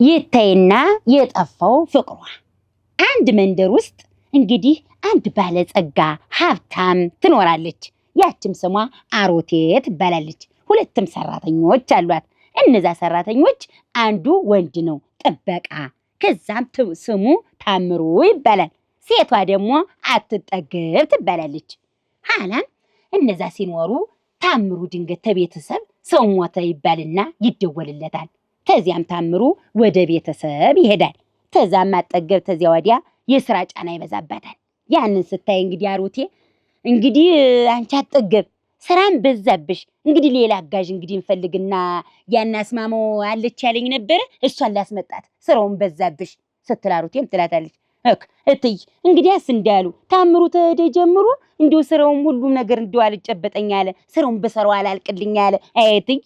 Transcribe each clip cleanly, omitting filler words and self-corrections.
ይታይና የጠፋው ፍቅሯ አንድ መንደር ውስጥ እንግዲህ አንድ ባለጸጋ ሀብታም ትኖራለች። ያችም ስሟ አሮቴ ትባላለች። ሁለትም ሰራተኞች አሏት። እነዛ ሰራተኞች አንዱ ወንድ ነው ጥበቃ፣ ከዛም ስሙ ታምሩ ይባላል። ሴቷ ደግሞ አትጠገብ ትባላለች። ኋላም እነዛ ሲኖሩ ታምሩ ድንገት ተቤተሰብ ሰው ሞተ ይባልና ይደወልለታል። ከዚያም ታምሩ ወደ ቤተሰብ ይሄዳል። ተዛም አጠገብ ተዚያ ወዲያ የስራ ጫና ይበዛባታል። ያንን ስታይ እንግዲህ አሮቴ እንግዲህ አንቺ አጠገብ ስራም በዛብሽ፣ እንግዲህ ሌላ አጋዥ እንግዲህ እንፈልግና ያናስማመው አለች ያለኝ ነበር እሷን ላስመጣት ስራውን በዛብሽ ስትል አሮቴም ትላታለች እትይ እንግዲያስ እንዳሉ ታምሩ ተደ ጀምሮ እንዲው ስራውም ሁሉም ነገር እንዲው አልጨበጠኝ አለ፣ ስራውን በሰራው አላልቅልኝ አለ አይትይ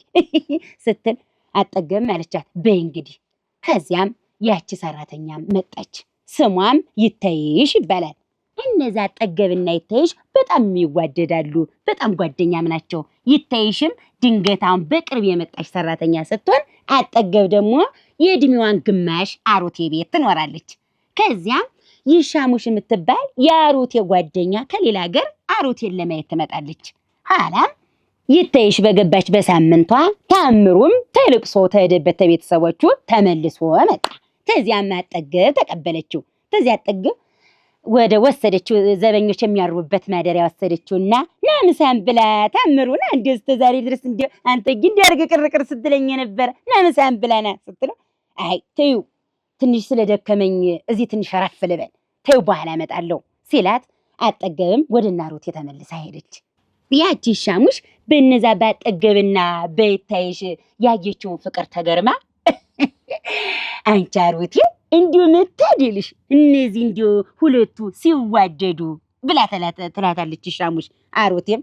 ስትል አጠገብ አለቻት። በይ እንግዲህ ከዚያም ያቺ ሰራተኛም መጣች። ስሟም ይታይሽ ይባላል። እነዛ አጠገብና ይታይሽ በጣም ይዋደዳሉ፣ በጣም ጓደኛም ናቸው። ይታይሽም ድንገታውን በቅርብ የመጣች ሰራተኛ ስትሆን አጠገብ ደግሞ የእድሜዋን ግማሽ አሮቴ ቤት ትኖራለች። ከዚያም ይሻሙሽ የምትባል የአሮቴ ጓደኛ ከሌላ ሀገር አሮቴን ለማየት ትመጣለች። ኋላም ይታይሽ በገባች በሳምንቷ ታምሩም ተልቅሶ ተሄደበት ቤተሰቦቹ ተመልሶ መጣ። ከዚያም አጠገብ ተቀበለችው። ከዚያ አጠገብ ወደ ወሰደችው ዘበኞች የሚያርቡበት ማደሪያ ወሰደችውና ናምሳን ብላ ታምሩና እንዴ ዛሬ ድረስ እንዴ አንተ እንዲያርገ ቅርቅር ስትለኝ ነበር ናምሳን ብላና ስትለው አይ ተዩ ትንሽ ስለደከመኝ እዚህ ትንሽ አረፍ ልበል ተዩ በኋላ እመጣለሁ ሲላት አጠገብም ወደ ናሮቴ ተመልሳ ሄደች። ያቺ ሻሙሽ በእነዛ ባጠገብና በይታይሽ ያየችውን ፍቅር ተገርማ አንቺ አሮቴ እንዲሁ መታደልሽ እነዚህ እንዲሁ ሁለቱ ሲዋደዱ ብላ ትላታለች ሻሙሽ። አሮቴም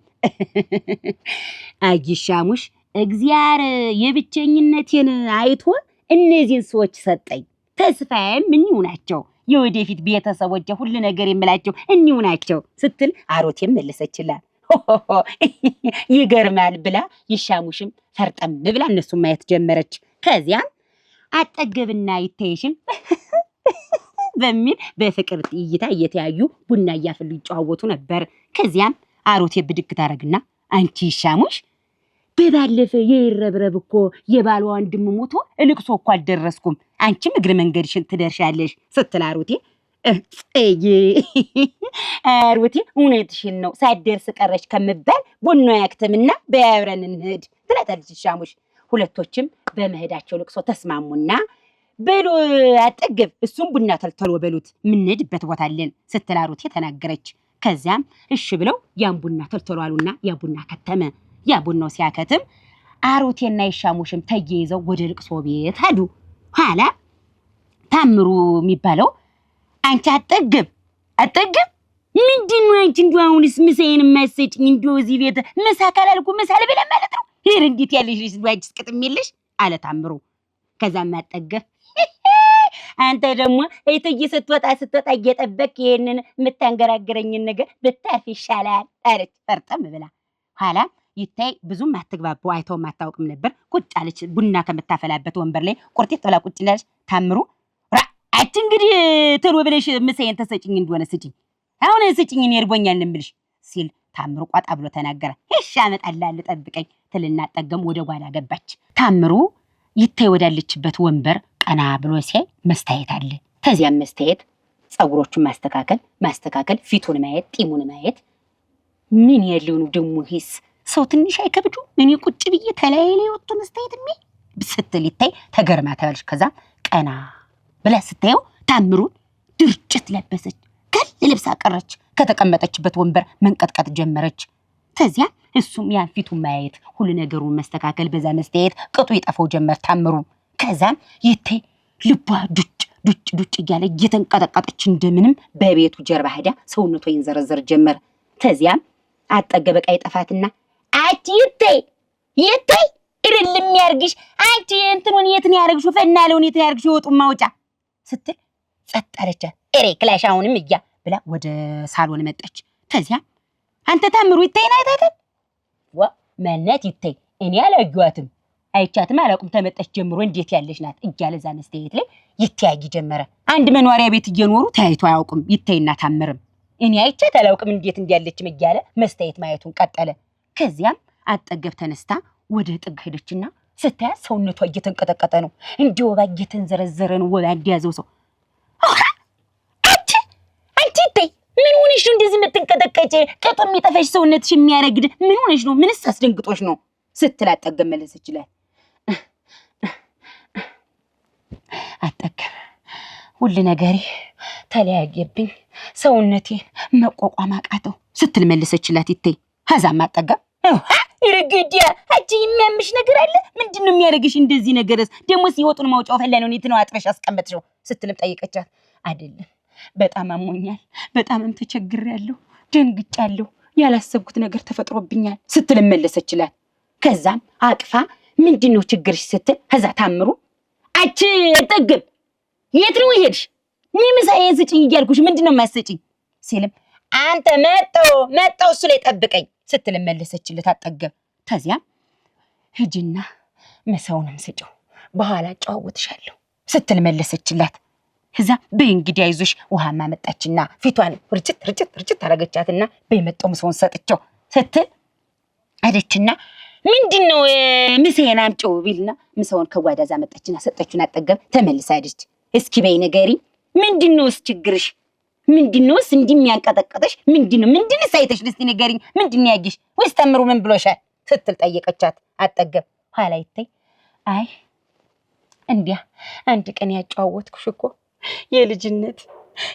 አይ ሻሙሽ እግዚአብሔር የብቸኝነቴን አይቶ እነዚህን ሰዎች ሰጠኝ፣ ተስፋዬም እኒሁ ናቸው፣ የወደፊት ቤተሰቦቼ ሁሉ ነገር የምላቸው እኒሁ ናቸው ስትል አሮቴም መለሰችላት። ይገርማል ብላ ይሻሙሽም ፈርጠም ብላ እነሱን ማየት ጀመረች። ከዚያም አጠገብና ይታይሽም በሚል በፍቅር እይታ እየተያዩ ቡና እያፈሉ ይጨዋወቱ ነበር። ከዚያም አሮቴ ብድግ ታረግና አንቺ ይሻሙሽ በባለፈ የይረብረብ እኮ የባሏ ወንድም ሞቶ እልቅሶ እኮ አልደረስኩም፣ አንቺም እግር መንገድሽን ትደርሻለሽ ስትል አሮቴ አሮቴ እውነትሽን ነው ሳትደርስ ቀረች ከምባል ቡና ያክተምና በያብረን እንሂድ ትላታለች ሻሙሽ። ሁለቶችም በመሄዳቸው ልቅሶ ተስማሙና በሉ አጠገብ እሱም ቡና ተልተሎ በሉት ምንሄድበት ቦታ አለን ስትል አሮቴ ተናገረች። ከዚያም እሺ ብለው ያን ቡና ተልተሎ አሉና ያ ቡና ከተመ። ያ ቡናው ሲያከትም አሮቴና ይሻሙሽም ተያይዘው ወደ ልቅሶ ቤት ሄዱ። ኋላ ታምሩ የሚባለው አንቺ አጠገብ ምንድነው አንቺ እንደው አሁንስ ምሳዬን የማይሰጭኝ እንደው እዚህ ቤት ምሳ ካላልኩ ምሳ ልበላ ማለት ነው ሄር እንዴት ያለሽ ልጅ እንደው ቅጥም የለሽ አለ ታምሩ። ከዛም አጠገብ አንተ ደግሞ እትዬ ስትወጣ እየጠበቅ ይሄንን የምታንገራግረኝን ነገር ብታርፍ ይሻላል አለች ፈርጠም ብላ። ኋላ ይታይ ብዙም አትግባባው አይተውም አታውቅም ነበር። ቁጭ አለች ቡና ከምታፈላበት ወንበር ላይ ቁርጤት ብላ ቁጭ እንዳለች ታምሩ አት እንግዲህ ተሎ ብለሽ ምሳዬን ተሰጭኝ እንደሆነ ስጭኝ፣ አሁን ስጭኝ እኔ እርቦኛል እንምልሽ ሲል ታምሩ ቋጣ ብሎ ተናገረ። እሺ አመጣልሃለሁ ጠብቀኝ ትልና አጠገም ወደ ጓዳ ገባች። ታምሩ ይታይ ወዳለችበት ወንበር ቀና ብሎ ሲያይ መስታየት አለ። ከዚያም መስታየት ጸጉሮቹን ማስተካከል ፊቱን ማየት ጢሙን ማየት ምን ያለው ነው ደሞ ሂስ ሰው ትንሽ አይከብዱ እኔ ቁጭ ብዬ ተላይ ላይ ወጥቶ መስታየት ስትል ይታይ ተገርማ ታለች። ከዛ ቀና ብላ ስታየው ታምሩን ድርጭት ለበሰች፣ ከል ልብሳ ቀረች፣ ከተቀመጠችበት ወንበር መንቀጥቀጥ ጀመረች። ከዚያ እሱም ያን ፊቱን ማየት ሁሉ ነገሩን ማስተካከል በዛ መስታየት ቅጡ ይጠፋው ጀመር ታምሩ። ከዛም ይታይ ልቧ ዱጭ እያለ እየተንቀጠቀጠች እንደምንም በቤቱ ጀርባ ሄዳ ሰውነቷ ይንዘረዘር ጀመር። ከዚያም አጠገበ ቃይ ጠፋትና አቺ ይታይ እርልም ያርግሽ አንቺ እንትኑን የትን ያርግሽው ፈናለውን የትን ያርግሽው ወጡ ማውጫ ስትል ጸጥ አለች። እሬ ክላሽ አሁንም እያ ብላ ወደ ሳሎን መጣች። ከዚያ አንተ ታምሩ ይታይና አይታተ መነት ይታይ እኔ አላየኋትም አይቻትም አላውቅም ተመጣች ጀምሮ እንዴት ያለሽ ናት እያለ እዛ መስተያየት ላይ ይተያይ ጀመረ። አንድ መኖሪያ ቤት እየኖሩ ተያይቶ አያውቅም ይተይና ታምርም እኔ አይቻት አላውቅም እንዴት እንዲያለችም እያለ መስተያየት ማየቱን ቀጠለ። ከዚያም አጠገብ ተነስታ ወደ ጥግ ሄደችና ስታያት ሰውነቷ እየተንቀጠቀጠ ነው፣ እንደ ወባ እየተንዘረዘረ ነው፣ ወባ እንዲያዘው ሰው። አንቺ ምን ሆነሽ ነው እንደዚህ የምትንቀጠቀጪ? ቅጡ የሚጠፋሽ ሰውነትሽ የሚያረግድ ምን ሆነሽ ነው? ምንስ አስደንግጦሽ ነው ስትል አጠገብ መለሰችላት። አጠገብ ሁሉ ነገሬ ተለያየብኝ፣ ሰውነቴን መቋቋም አቃተው ስትል መለሰችላት። ይተይ ሀዛም አጠገብ ይረግዲያ አንቺ የሚያምሽ ነገር አለ? ምንድነው የሚያረግሽ እንደዚህ ነገርስ? ደግሞ ሲወጡን ማውጫው ፈላ ነው እንዴት ነው አጥበሽ አስቀመጥሽው ስትልም ጠይቀቻት። አይደለም በጣም አሞኛል፣ በጣምም ተቸግሬያለሁ፣ ደንግጫለሁ፣ ያላሰብኩት ነገር ተፈጥሮብኛል ስትልም መለሰችላት። ከዛም አቅፋ ምንድነው ችግርሽ ስትል ከዛ ታምሩ አቺ አጠገብ የት ነው ሄድሽ? ምሳዬ ስጪኝ እያልኩሽ ምንድነው የማትሰጪኝ ሲልም አንተ መጣው እሱ ላይ ጠብቀኝ ስትል መለሰችለት አጠገብ። ከዚያም ሂጂና ምሳውንም ስጪው በኋላ ጨዋወትሻለሁ ስትል መለሰችላት። ከዛ በእንግዲህ አይዞሽ ውሃማ መጣችና ፊቷን ርጭት አረገቻትና በመጣው ምሳውን ሰጥቸው ስትል አደችና ምንድነው ምሳዬን አምጪው ቢልና ምሳውን ከጓዳዛ መጣችና ሰጠችና አጠገብ ተመልሳ አደች። እስኪ በይ ነገሪ ምንድነውስ ችግርሽ? ምንድነውስ እንደሚያንቀጠቀጥሽ? ምንድነው ሳይተሽ እስቲ ንገሪኝ፣ ምንድነው ያጊሽ? ወይስ ተምሩ ምን ብሎሻል ስትል ጠየቀቻት አጠገብ። ኋላ ይተይ አይ እንዲያ አንድ ቀን ያጫወትኩሽ እኮ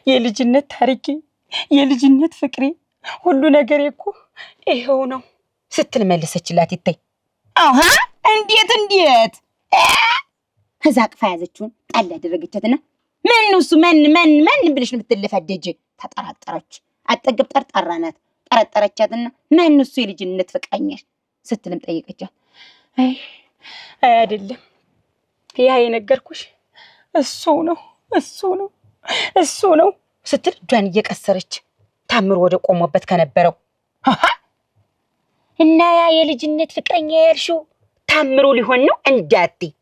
የልጅነት ታሪኬ የልጅነት ፍቅሬ ሁሉ ነገሬ እኮ ይሄው ነው ስትል መለሰችላት። ይተይ አሃ እንዴት ከዛ አቅፋ ያዘችውን ጣል ያደረገቻትና ማን ብለሽ ነው የምትለፈደጅ? ተጠራጠረች። አጠገብ ጠርጣራ ናት። ጠረጠረቻትና ማን እሱ የልጅነት ፍቅረኛሽ ስትልም ጠየቀቻት። አይ አይደለም ያ የነገርኩሽ እሱ ነው ስትል እጇን እየቀሰረች ታምሩ ወደ ቆሞበት ከነበረው እና ያ የልጅነት ፍቅረኛ ያልሽው ታምሩ ሊሆን ነው?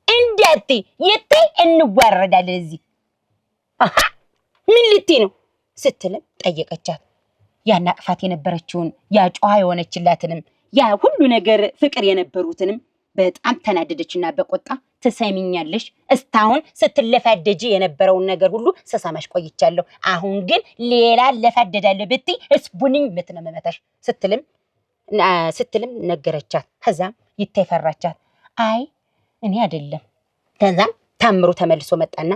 እንዳቲ የታይ እንዋረዳለን እዚህ ምን ልትይ ነው ስትልም ጠየቀቻት። ያን አቅፋት የነበረችውን ያ ጨዋ የሆነችላትንም ያ ሁሉ ነገር ፍቅር የነበሩትንም በጣም ተናደደችና በቆጣ ትሰሚኛለሽ፣ እስታሁን ስትለፋደጂ የነበረውን ነገር ሁሉ ሰሳማሽ ቆይቻለሁ፣ አሁን ግን ሌላ ለፋደዳለሁ ብትይ እስቡንኝ ምትነመመታሽ ስትልም ነገረቻት። ከዛም ይተፈራቻት። አይ እኔ አይደለም። ከዛም ታምሩ ተመልሶ መጣና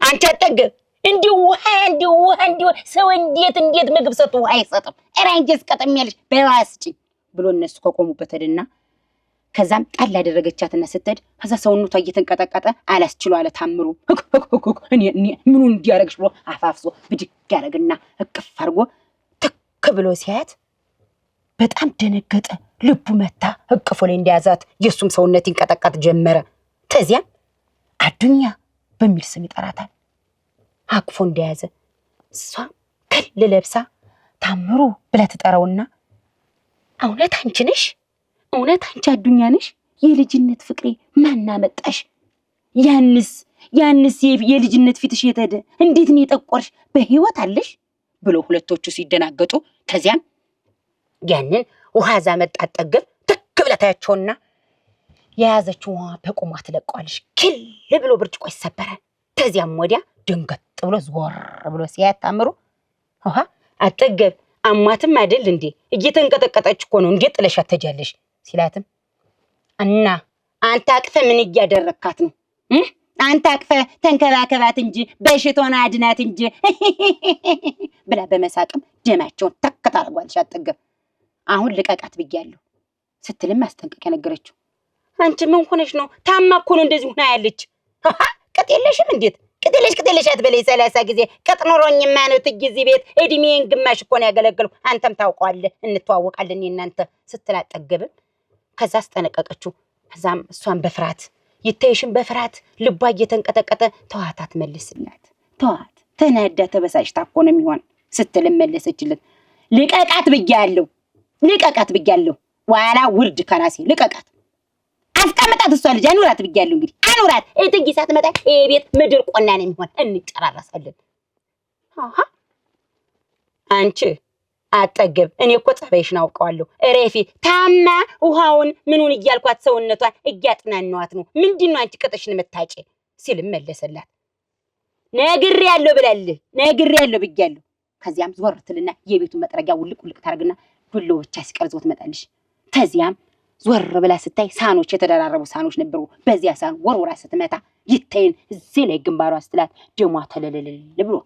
አንቺ አጠገብ እንዲው ሰው እንዴት ምግብ ሰጡ አይሰጥም እራንጀስ ቀጠም ያለሽ በዋስጪ ብሎ እነሱ ከቆሙበት ሄደና ከዛም ጣል ያደረገቻትና ስትሄድ ከዛ ሰውነቷ እየተንቀጠቀጠ አላስችሎ አለ ታምሩ። እኔ ምኑ እንዲያረግሽ ብሎ አፋፍሶ ብድግ ያረግና እቅፍ አድርጎ ትክ ብሎ ሲያት በጣም ደነገጠ። ልቡ መታ እቅፎ ላይ እንዲያዛት የሱም ሰውነት ይንቀጠቀጥ ጀመረ። ከዚያም አዱኛ በሚል ስም ይጠራታል። አቅፎ እንደያዘ እሷ ከል ለብሳ ታምሩ ብላ ትጠራውና እውነት አንቺ ነሽ? እውነት አንቺ አዱኛ ነሽ? የልጅነት ፍቅሬ ማን አመጣሽ? ያንስ የልጅነት ፊትሽ የተደ እንዴት ነው የጠቆርሽ? በህይወት አለሽ ብሎ ሁለቶቹ ሲደናገጡ ከዚያም ያንን ውሃ ዛ መጣ አጠገብ ትክ ብላ ታያቸውና የያዘችው ውሃ በቁሟ ትለቀዋለሽ። ክል ብሎ ብርጭቆ ይሰበራል። ከዚያም ወዲያ ድንገት ብሎ ዞር ብሎ ሲያት ታምሩ ውሃ አጠገብ አማትም አይደል እንዴ እየተንቀጠቀጠች እኮ ነው እንዴት ጥለሻት ትሄጃለሽ ሲላትም እና አንተ አቅፈ ምን እያደረካት ነው? አንተ አቅፈ ተንከባከባት እንጂ በሽቶና አድናት እንጂ ብላ በመሳቅም ደማቸውን ተከታ አርጓልሽ አጠገብ። አሁን ልቀቃት ብያለሁ ስትልም ማስጠንቀቂያ ነገረችው። አንቺ ምን ሆነሽ ነው? ታማ እኮ ነው እንደዚህ ሆና ያለች። ቅጥ የለሽም እንዴት? ቅጥልሽ አትበለይ 30 ጊዜ ቅጥ ኖሮኝማ ነው ትጊዜ ቤት እድሜን ግማሽ እኮ ነው ያገለገልኩ። አንተም ታውቀዋለህ እንተዋወቃለን እናንተ ስትላጠገብም ከዛ አስጠነቀቀችው። ከዛም እሷን በፍርሃት ይተይሽን በፍርሃት ልቧ እየተንቀጠቀጠ ተዋታት መልስላት ተዋት ተናዳ ተበሳጭታ እኮ ነው የሚሆን ስትልም መለሰችለት። ልቀቃት ብያለሁ ዋላ ውርድ ከራሴ ልቀቃት። አስቀምጣት እሷ ልጅ አኑራት ብያለሁ እንግዲህ አኑራት እትዬ ሳትመጣ ቤት ምድር ቆና ነው የሚሆን እንጨራረሳለን አሃ አንቺ አጠገብ እኔ እኮ ጸባይሽን አውቀዋለሁ እሬፊ ታማ ውሃውን ምኑን እያልኳት ሰውነቷን እያጥናናዋት ነው ምንድነው አንቺ ቅጥሽን መታጨ ሲል መለሰላት ነግሬያለሁ ብላለህ ነግሬያለሁ ብያለሁ ከዚያም ዞር ትልና የቤቱ መጥረጊያ ውልቅ ውልቅ ታርግና ዱሎ ብቻ ሲቀርዞት መጣልሽ ተዚያም ዞር ብላ ስታይ ሳኖች የተደራረቡ ሳኖች ነበሩ በዚያ ሳን ወርወራ ስትመታ ይተይን እዚህ ላይ ግንባሯ ስትላት ደሟ ተለለለል ብሎ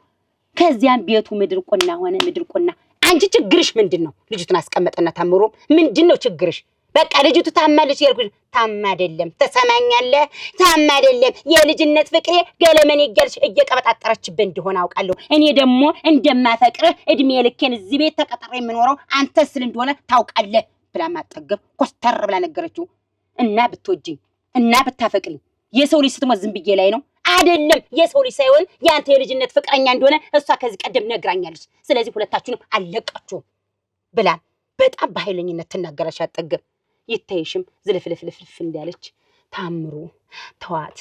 ከዚያም ቤቱ ምድር ቆና ሆነ ምድር ቆና አንቺ ችግርሽ ምንድነው ልጅቱን አስቀመጠና ታምሩ ምንድነው ችግርሽ በቃ ልጅቱ ታማለች ያልኩሽ ታማ አይደለም ተሰማኛለህ ታማ አይደለም የልጅነት ፍቅሬ ገለመኔ እያልሽ እየቀበጣጠረችብኝ እንደሆነ አውቃለሁ እኔ ደግሞ እንደማፈቅርህ እድሜ ልኬን እዚህ ቤት ተቀጥሬ የምኖረው አንተ ስል እንደሆነ ታውቃለህ ብላ ማጠገብ ኮስተር ብላ ነገረችው እና ብትወጂኝ እና ብታፈቅሪኝ የሰው ልጅ ስትሞት ዝም ብዬ ላይ ነው አይደለም የሰው ልጅ ሳይሆን ያንተ የልጅነት ፍቅረኛ እንደሆነ እሷ ከዚህ ቀደም ነግራኛለች ስለዚህ ሁለታችሁንም አለቃችሁ ብላ በጣም በኃይለኝነት ተናገረች አጠገብ ይታይሽም ዝልፍልፍልፍ እንዳለች ታምሩ ተዋት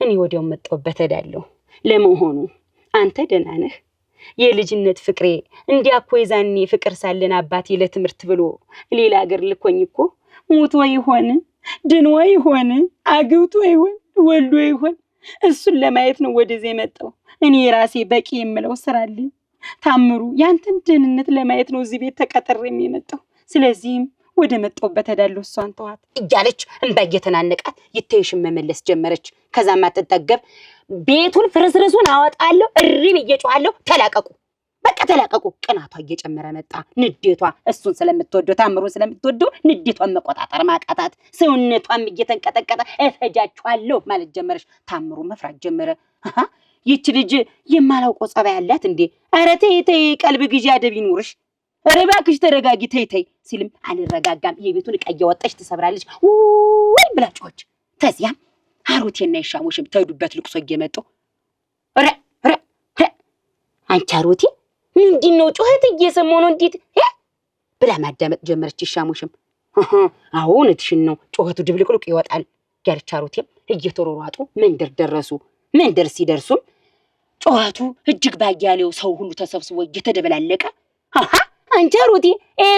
እኔ ወዲያው መጣውበት እዳለሁ ለመሆኑ አንተ ደህና ነህ የልጅነት ፍቅሬ እንዲያኮ ይዛኔ ፍቅር ሳለን አባቴ ለትምህርት ብሎ ሌላ ሀገር ልኮኝ እኮ ሙቶ ይሆን ድኖ ይሆን አግብቶ ይሆን ወልዶ ይሆን እሱን ለማየት ነው ወደዚህ የመጣው እኔ ራሴ በቂ የምለው ስራልኝ ታምሩ ያንተን ደህንነት ለማየት ነው እዚህ ቤት ተቀጥሬም የመጣው ስለዚህም ወደ መጣውበት እዳለሁ እሷን ተዋት እያለች እንባ እየተናነቃት ይታይሽም መመለስ ጀመረች ከዛማ ተጠገብ ቤቱን ፍርስርሱን አወጣለሁ እሪብ እየጮሃለሁ ተላቀቁ በቃ ተላቀቁ ቅናቷ እየጨመረ መጣ ንዴቷ እሱን ስለምትወደው ታምሩን ስለምትወደው ንዴቷን መቆጣጠር ማቃታት ሰውነቷም እየተንቀጠቀጠ እፈጃችኋለሁ ማለት ጀመረች ታምሩ መፍራት ጀመረ ይቺ ልጅ የማላውቀው ጸባይ ያላት እንዴ ኧረ ተይ ተይ ቀልብ ግዢ አደብ ይኑርሽ ኧረ እባክሽ ተረጋጊ ተይ ተይ ሲልም አልረጋጋም የቤቱን ዕቃ እያወጣች ትሰብራለች ወይ ብላ ጮኸች ተዚያም አሮቴና ይሻሙሽም ተዱበት ልቅሶ እየመጡ ረ ረ ረ አንቺ አሮቴ ምንድነው ጮኸት እየሰማሁ ነው እንዴት ብላ ማዳመጥ ጀመረች ይሻሙሽም አዎ እውነትሽን ነው ጮኸቱ ድብልቅልቅ ይወጣል ያለች አሮቴም እየተሮሯጡ መንደር ደረሱ መንደር ሲደርሱም ጮኸቱ እጅግ ባያሌው ሰው ሁሉ ተሰብስቦ እየተደበላለቀ አንቺ አሮቴ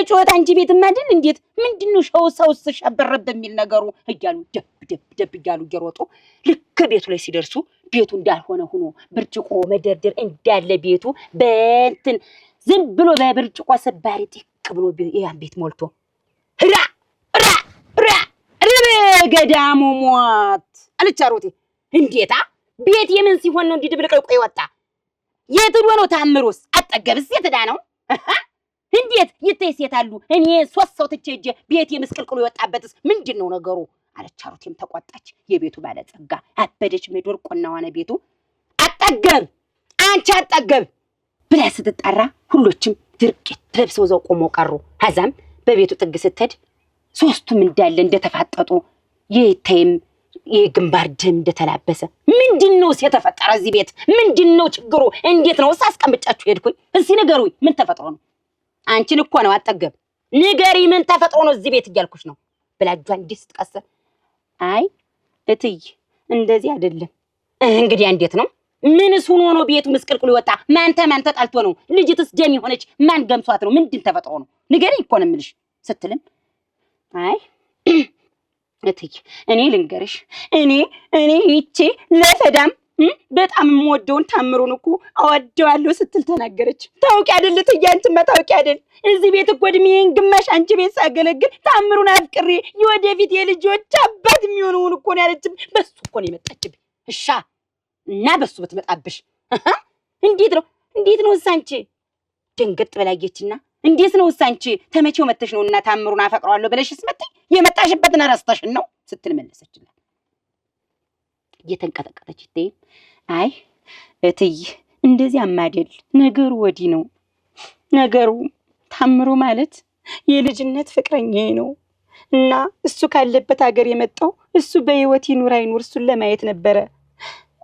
ጮኸት አንቺ ቤት ማድን እንዴት ምንድነው ሰውስ ሸበረብ በሚል ነገሩ እያሉ ደብ እያሉ እየሮጡ ልክ ቤቱ ላይ ሲደርሱ ቤቱ እንዳልሆነ ሆኖ ብርጭቆ መደርደር እንዳለ ቤቱ በእንትን ዝም ብሎ በብርጭቆ ሰባሪ ጥቅ ብሎ ያን ቤት ሞልቶ ራ ራ ራ ገዳሙ ሞት አለች አሮቴ እንዴታ ቤት የምን ሲሆን ነው እንዲድብልቅልቆ ይወጣ የት ሄዶ ነው ታምሩስ አጠገብስ የትዳ ነው እንዴት ይተይስ የታሉ እኔ ሶስት ሰው ትቼ ቤት የምስቅልቅሉ ይወጣበትስ ምንድነው ነገሩ አለች አሮቴም ተቆጣች የቤቱ ባለጸጋ አበደች ምድር ቆናዋነ ቤቱ አጠገብ አንቺ አጠገብ ብላ ስትጣራ ሁሎችም ድርቅት ለብሰው ዘው ቆሞ ቀሩ ሀዛም በቤቱ ጥግ ስትሄድ ሶስቱም እንዳለ እንደተፋጠጡ ይተይም የግንባር ደም እንደተላበሰ ምንድነው የተፈጠረ እዚህ ቤት ምንድነው ችግሩ እንዴት ነው አስቀምጫችሁ ሄድኩኝ እስኪ ንገሩኝ ምን ተፈጥሮ ነው አንቺን እኮ ነው አጠገብ ንገሪ ምን ተፈጥሮ ነው እዚህ ቤት እያልኩሽ ነው ብላ እጇን እንዲህ ስትቀስር አይ እትይ እንደዚህ አይደለም እንግዲህ እንዴት ነው ምንስ ሆኖ ነው ቤቱ ምስቅልቅሉ ይወጣ ማን ተጣልቶ ነው ልጅትስ ደም ሆነች ማን ገምሷት ነው ምንድን ተፈጥሮ ነው ንገሪ እኮ ነው የምልሽ ስትልም አይ እትይ እኔ ልንገርሽ እኔ ይቺ ለፈዳም በጣም የምወደውን ታምሩን እኮ አወደዋለሁ ስትል ተናገረች ታውቂ አይደል ትያንቺማ ታውቂ አይደል እዚህ ቤት እኮ እድሜን ግማሽ አንቺ ቤት ሳገለግል ታምሩን አፍቅሬ የወደፊት የልጆች አባት የሚሆነውን እኮ ነው ያለችኝ በሱ እኮ ነው የመጣችብኝ እሻ እና በሱ ብትመጣብሽ እንዴት ነው እሳንቺ ድንገት ብላየችና እንዴት ነው እሳንቺ ተመቼው መተሽ ነው እና ታምሩን አፈቅረዋለሁ ብለሽስ መጣይ የመጣሽበትን ረስተሽን ነው ስትል መለሰችላት እየተንቀጠቀጠች ይተይ አይ እትይ እንደዚህ አማደል ነገሩ ወዲህ ነው ነገሩ ታምሩ ማለት የልጅነት ፍቅረኛዬ ነው እና እሱ ካለበት ሀገር የመጣው እሱ በህይወት ይኑር አይኑር እሱን ለማየት ነበረ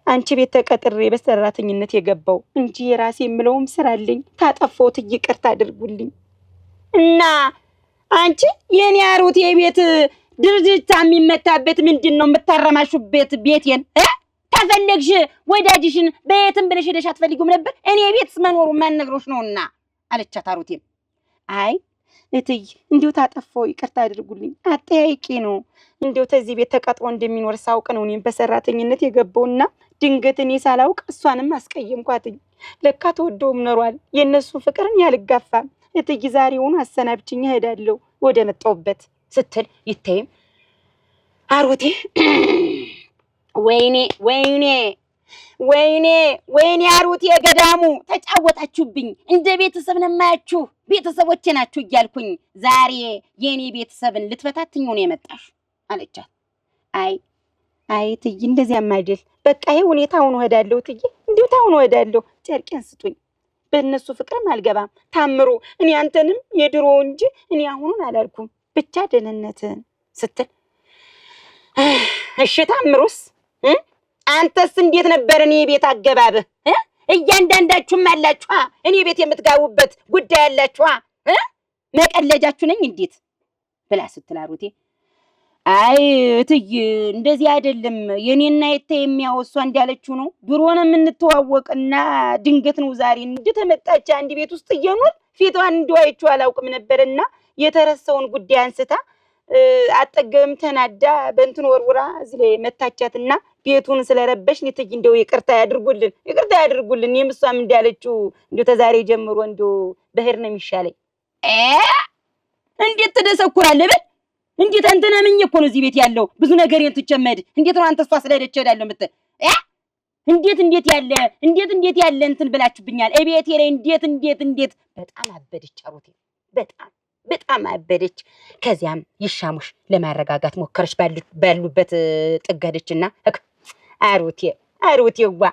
አንቺ ቤት ተቀጥሬ በሰራተኝነት የገባው እንጂ የራሴ የምለውም ስራ አለኝ ታጠፋሁት ይቅርታ አድርጉልኝ እና አንቺ የኔ አሮቴ ቤት ድርጅታ የሚመታበት ምንድነው የምታረማሹበት ቤቴን ተፈለግሽ ወዳጅሽን በየትም ብለሽ ሄደሽ አትፈልጊውም ነበር እኔ ቤትስ መኖሩ ማን ነግሮሽ ነውና አለቻት አሩቴም አይ እትይ እንዴው ታጠፋው ይቅርታ አድርጉልኝ አጠያይቄ ነው እንዴው ተዚህ ቤት ተቀጥሮ እንደሚኖር ሳውቅ ነው እኔም በሰራተኝነት የገባውና ድንገት እኔ ሳላውቅ እሷንም አስቀየምኳትኝ ለካ ተወደውም ኖሯል የነሱ ፍቅርን ያልጋፋም እትይ ዛሬውን አሰናብችኝ ሄዳለሁ ወደ መጣውበት ስትል ይተይም አሩቴ ወይኔ አሩቴ ገዳሙ ተጫወታችሁብኝ እንደ ቤተሰብ ነማያችሁ ቤተሰቦቼ ናችሁ እያልኩኝ ዛሬ የኔ ቤተሰብን ልትፈታትኝ ነው የመጣሽ አለቻት አይ ትይ እንደዚያም አይደል በቃ ይሄ ሁኔታውን ወዳለው ትይ እንዴው ታውን ወዳለው ጨርቄን ስጡኝ በእነሱ ፍቅርም አልገባም ታምሩ እኔ አንተንም የድሮ እንጂ እኔ አሁኑን አላልኩም ብቻ ደህንነትን ስትል እሺ ታምሩስ አንተስ እንዴት ነበር እኔ ቤት አገባብህ እያንዳንዳችሁም አላችሁ እኔ ቤት የምትጋቡበት ጉዳይ አላችሁ መቀለጃችሁ ነኝ እንዴት ብላ ስትል አሩቴ አይ እትይ እንደዚህ አይደለም የኔና የተ የሚያወሷ እንዳለችው ነው ድሮንም እንተዋወቅና ድንገት ነው ዛሬ እንድትመጣች አንድ ቤት ውስጥ እየኖር ፊቷን እንደዋይቹ አላውቅም ነበርና የተረሰውን ጉዳይ አንስታ አጠገም ተናዳ በእንትን ወርውራ እዚህ መታቻትና ቤቱን ስለረበሽ ንትይ እንደው ይቅርታ ያድርጉልን የምሷም እንዳለችው እንደው ተዛሬ ጀምሮ እንደው በህር ነው የሚሻለኝ እንዴት ተደሰኩራለህ እንዴት አንተና ምን እኮ ነው እዚህ ቤት ያለው ብዙ ነገር እንትጨመድ እንዴት ነው አንተ እሷ ስለደች ሄዳለሁ ምት እንዴት ያለ እንትን ብላችሁብኛል እቤቴ ላይ እንዴት በጣም አበደች አሩቴ በጣም አበደች ከዚያም ይሻሙሽ ለማረጋጋት ሞከረች ባሉበት ጥገደችና አሩቴዋ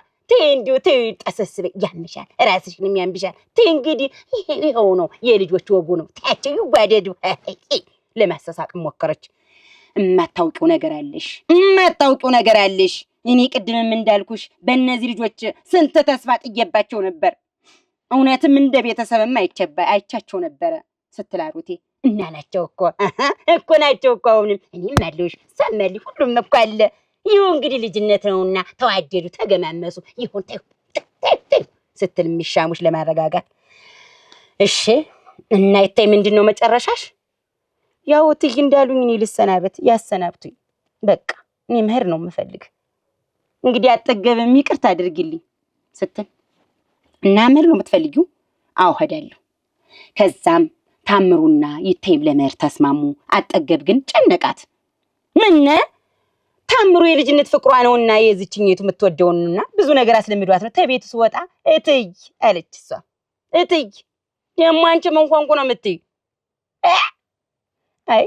እንዲሁ ተሰስበ ያምሻል ራስሽንም ያምብሻል እንግዲህ ይሄው ነው የልጆች ወጉ ነው ታቸው ይዋደዱ ለማሰሳቅ ሞከረች የማታውቂው ነገር አለሽ እኔ ቅድምም እንዳልኩሽ በእነዚህ ልጆች ስንት ተስፋ ጥየባቸው ነበር እውነትም እንደ ቤተሰብም አይቻቸው ነበር ስትል አሩቴ እና ናቸው እኮ ናቸው እኮ አሁንም እኔም አለሽ ሰማሊ ሁሉም እኮ አለ ይሁን እንግዲህ ልጅነት ነውና ተዋደዱ ተገማመሱ ይሁን ስትል የሚሻሙሽ ለማረጋጋት እሺ እና ይታይ ምንድነው መጨረሻሽ ያው ትይ እንዳሉኝ እኔ ልሰናበት ያሰናብቱኝ በቃ እኔ መሄድ ነው የምፈልግ እንግዲህ አጠገብም ይቅርታ አድርግልኝ ስትል እና መሄድ ነው የምትፈልጊው አው ሄዳለሁ ከዛም ታምሩና ይተይም ለመሄድ ተስማሙ አጠገብ ግን ጨነቃት ምን ታምሩ የልጅነት ፍቅሯ ነውና የዚህችኝቱ የምትወደውና ብዙ ነገር አስለምዷት ነው ተቤቱ ሲወጣ እትይ አለች እሷ እትይ ደሞ አንቺ መንኳንኩ ነው የምትይ አይ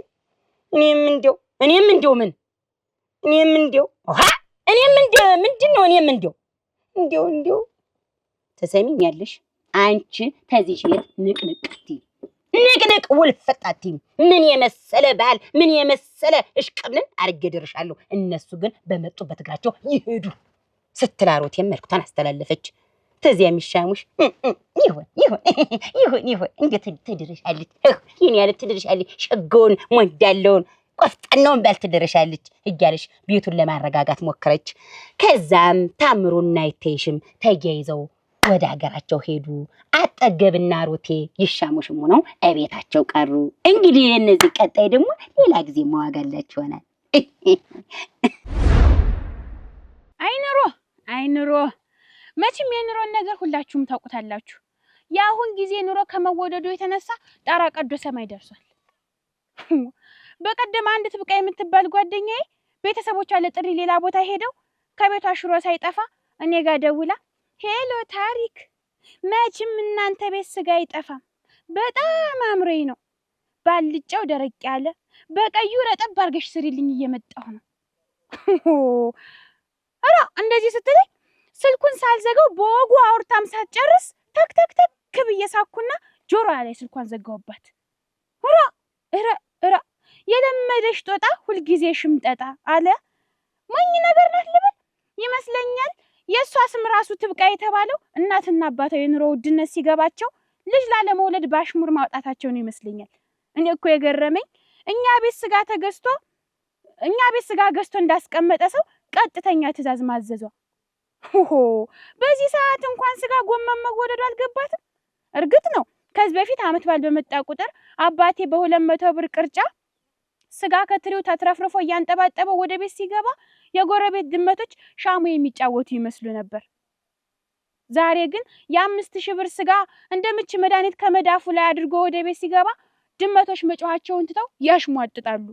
እኔም እንደው ምንድነው ተሰሚኛለሽ አንቺ ተዚህ ቤት ንቅንቅ ወልፈጣቲ ምን የመሰለ ባል ምን የመሰለ እሽቅብልን አርገድርሻለሁ እነሱ ግን በመጡበት እግራቸው ይሄዱ ስትላሮት የመልኩታን አስተላለፈች ተዚያ የሚሻሙሽ ይሁን እንዴት ትድርሻለች ይሄን ያለ ትድርሻለች ሸጎን ሞንዳለውን ቆፍጣናውን ባልትድርሻለች እያለሽ ቤቱን ለማረጋጋት ሞከረች ከዛም ታምሩና ይተይሽም ተያይዘው ወደ ሀገራቸው ሄዱ አጠገብና ሩቴ ይሻሙሽም ሆነው እቤታቸው ቀሩ እንግዲህ እነዚህ ቀጣይ ደግሞ ሌላ ጊዜ ማዋጋላችሁ ይሆናል አይኑሮ መቼም የኑሮን ነገር ሁላችሁም ታውቁታላችሁ ያሁን ጊዜ ኑሮ ከመወደዱ የተነሳ ጣራ ቀዶ ሰማይ ደርሷል በቀደም አንድ ትብቃ የምትባል ጓደኛዬ ቤተሰቦቿ ለጥሪ ሌላ ቦታ ሄደው ከቤቷ ሽሮ ሳይጠፋ እኔ ጋር ደውላ ሄሎ ታሪክ መቼም እናንተ ቤት ስጋ አይጠፋም በጣም አምሮኝ ነው ባልጫው ደረቅ ያለ በቀዩ ረጠብ አርገሽ ስሪልኝ እየመጣሁ ነው አራ እንደዚህ ስትለኝ ስልኩን ሳልዘጋው በወጉ አውርታም ሳትጨርስ ተክ ብየሳኩና ጆሮ ላይ ስልኳን ዘጋውባት እራ የለመደሽ ጦጣ ሁልጊዜ ሽምጠጣ አለ ሞኝ ነገር ናት ልበል ይመስለኛል የሷ ስም ራሱ ትብቃ የተባለው እናትና አባቷ የኑሮ ውድነት ሲገባቸው ልጅ ላለመውለድ ባሽሙር ማውጣታቸው ነው ይመስለኛል እኔ እኮ የገረመኝ እኛ ቤት ስጋ ተገዝቶ እኛ ቤት ስጋ ገዝቶ እንዳስቀመጠ ሰው ቀጥተኛ ትእዛዝ ማዘዟ። ሆሆ በዚህ ሰዓት እንኳን ስጋ ጎመን መወደዱ አልገባትም። እርግጥ ነው ከዚህ በፊት አመት ባል በመጣ ቁጥር አባቴ በ200 ብር ቅርጫ ስጋ ከትሪው ተትረፍርፎ እያንጠባጠበው ወደ ቤት ሲገባ የጎረቤት ድመቶች ሻሙ የሚጫወቱ ይመስሉ ነበር። ዛሬ ግን የ5000 ብር ስጋ እንደምች መድኃኒት ከመዳፉ ላይ አድርጎ ወደ ቤት ሲገባ ድመቶች መጮኻቸውን ትተው ያሽሟጥጣሉ።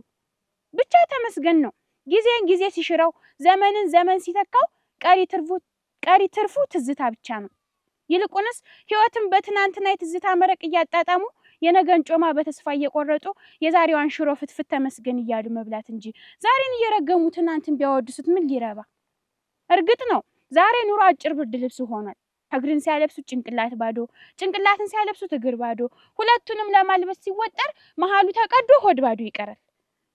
ብቻ ተመስገን ነው። ጊዜን ጊዜ ሲሽረው ዘመንን ዘመን ሲተካው ቀሪ ትርፉ ትዝታ ብቻ ነው። ይልቁንስ ህይወትን በትናንትና የትዝታ መረቅ እያጣጣሙ የነገን ጮማ በተስፋ እየቆረጡ የዛሬዋን ሽሮ ፍትፍት ተመስገን እያሉ መብላት እንጂ ዛሬን እየረገሙ ትናንትን ቢያወድሱት ምን ሊረባ። እርግጥ ነው ዛሬ ኑሮ አጭር ብርድ ልብስ ሆኗል። እግርን ሲያለብሱ ጭንቅላት ባዶ፣ ጭንቅላትን ሲያለብሱ እግር ባዶ፣ ሁለቱንም ለማልበስ ሲወጠር መሃሉ ተቀዶ ሆድ ባዶ ይቀራል።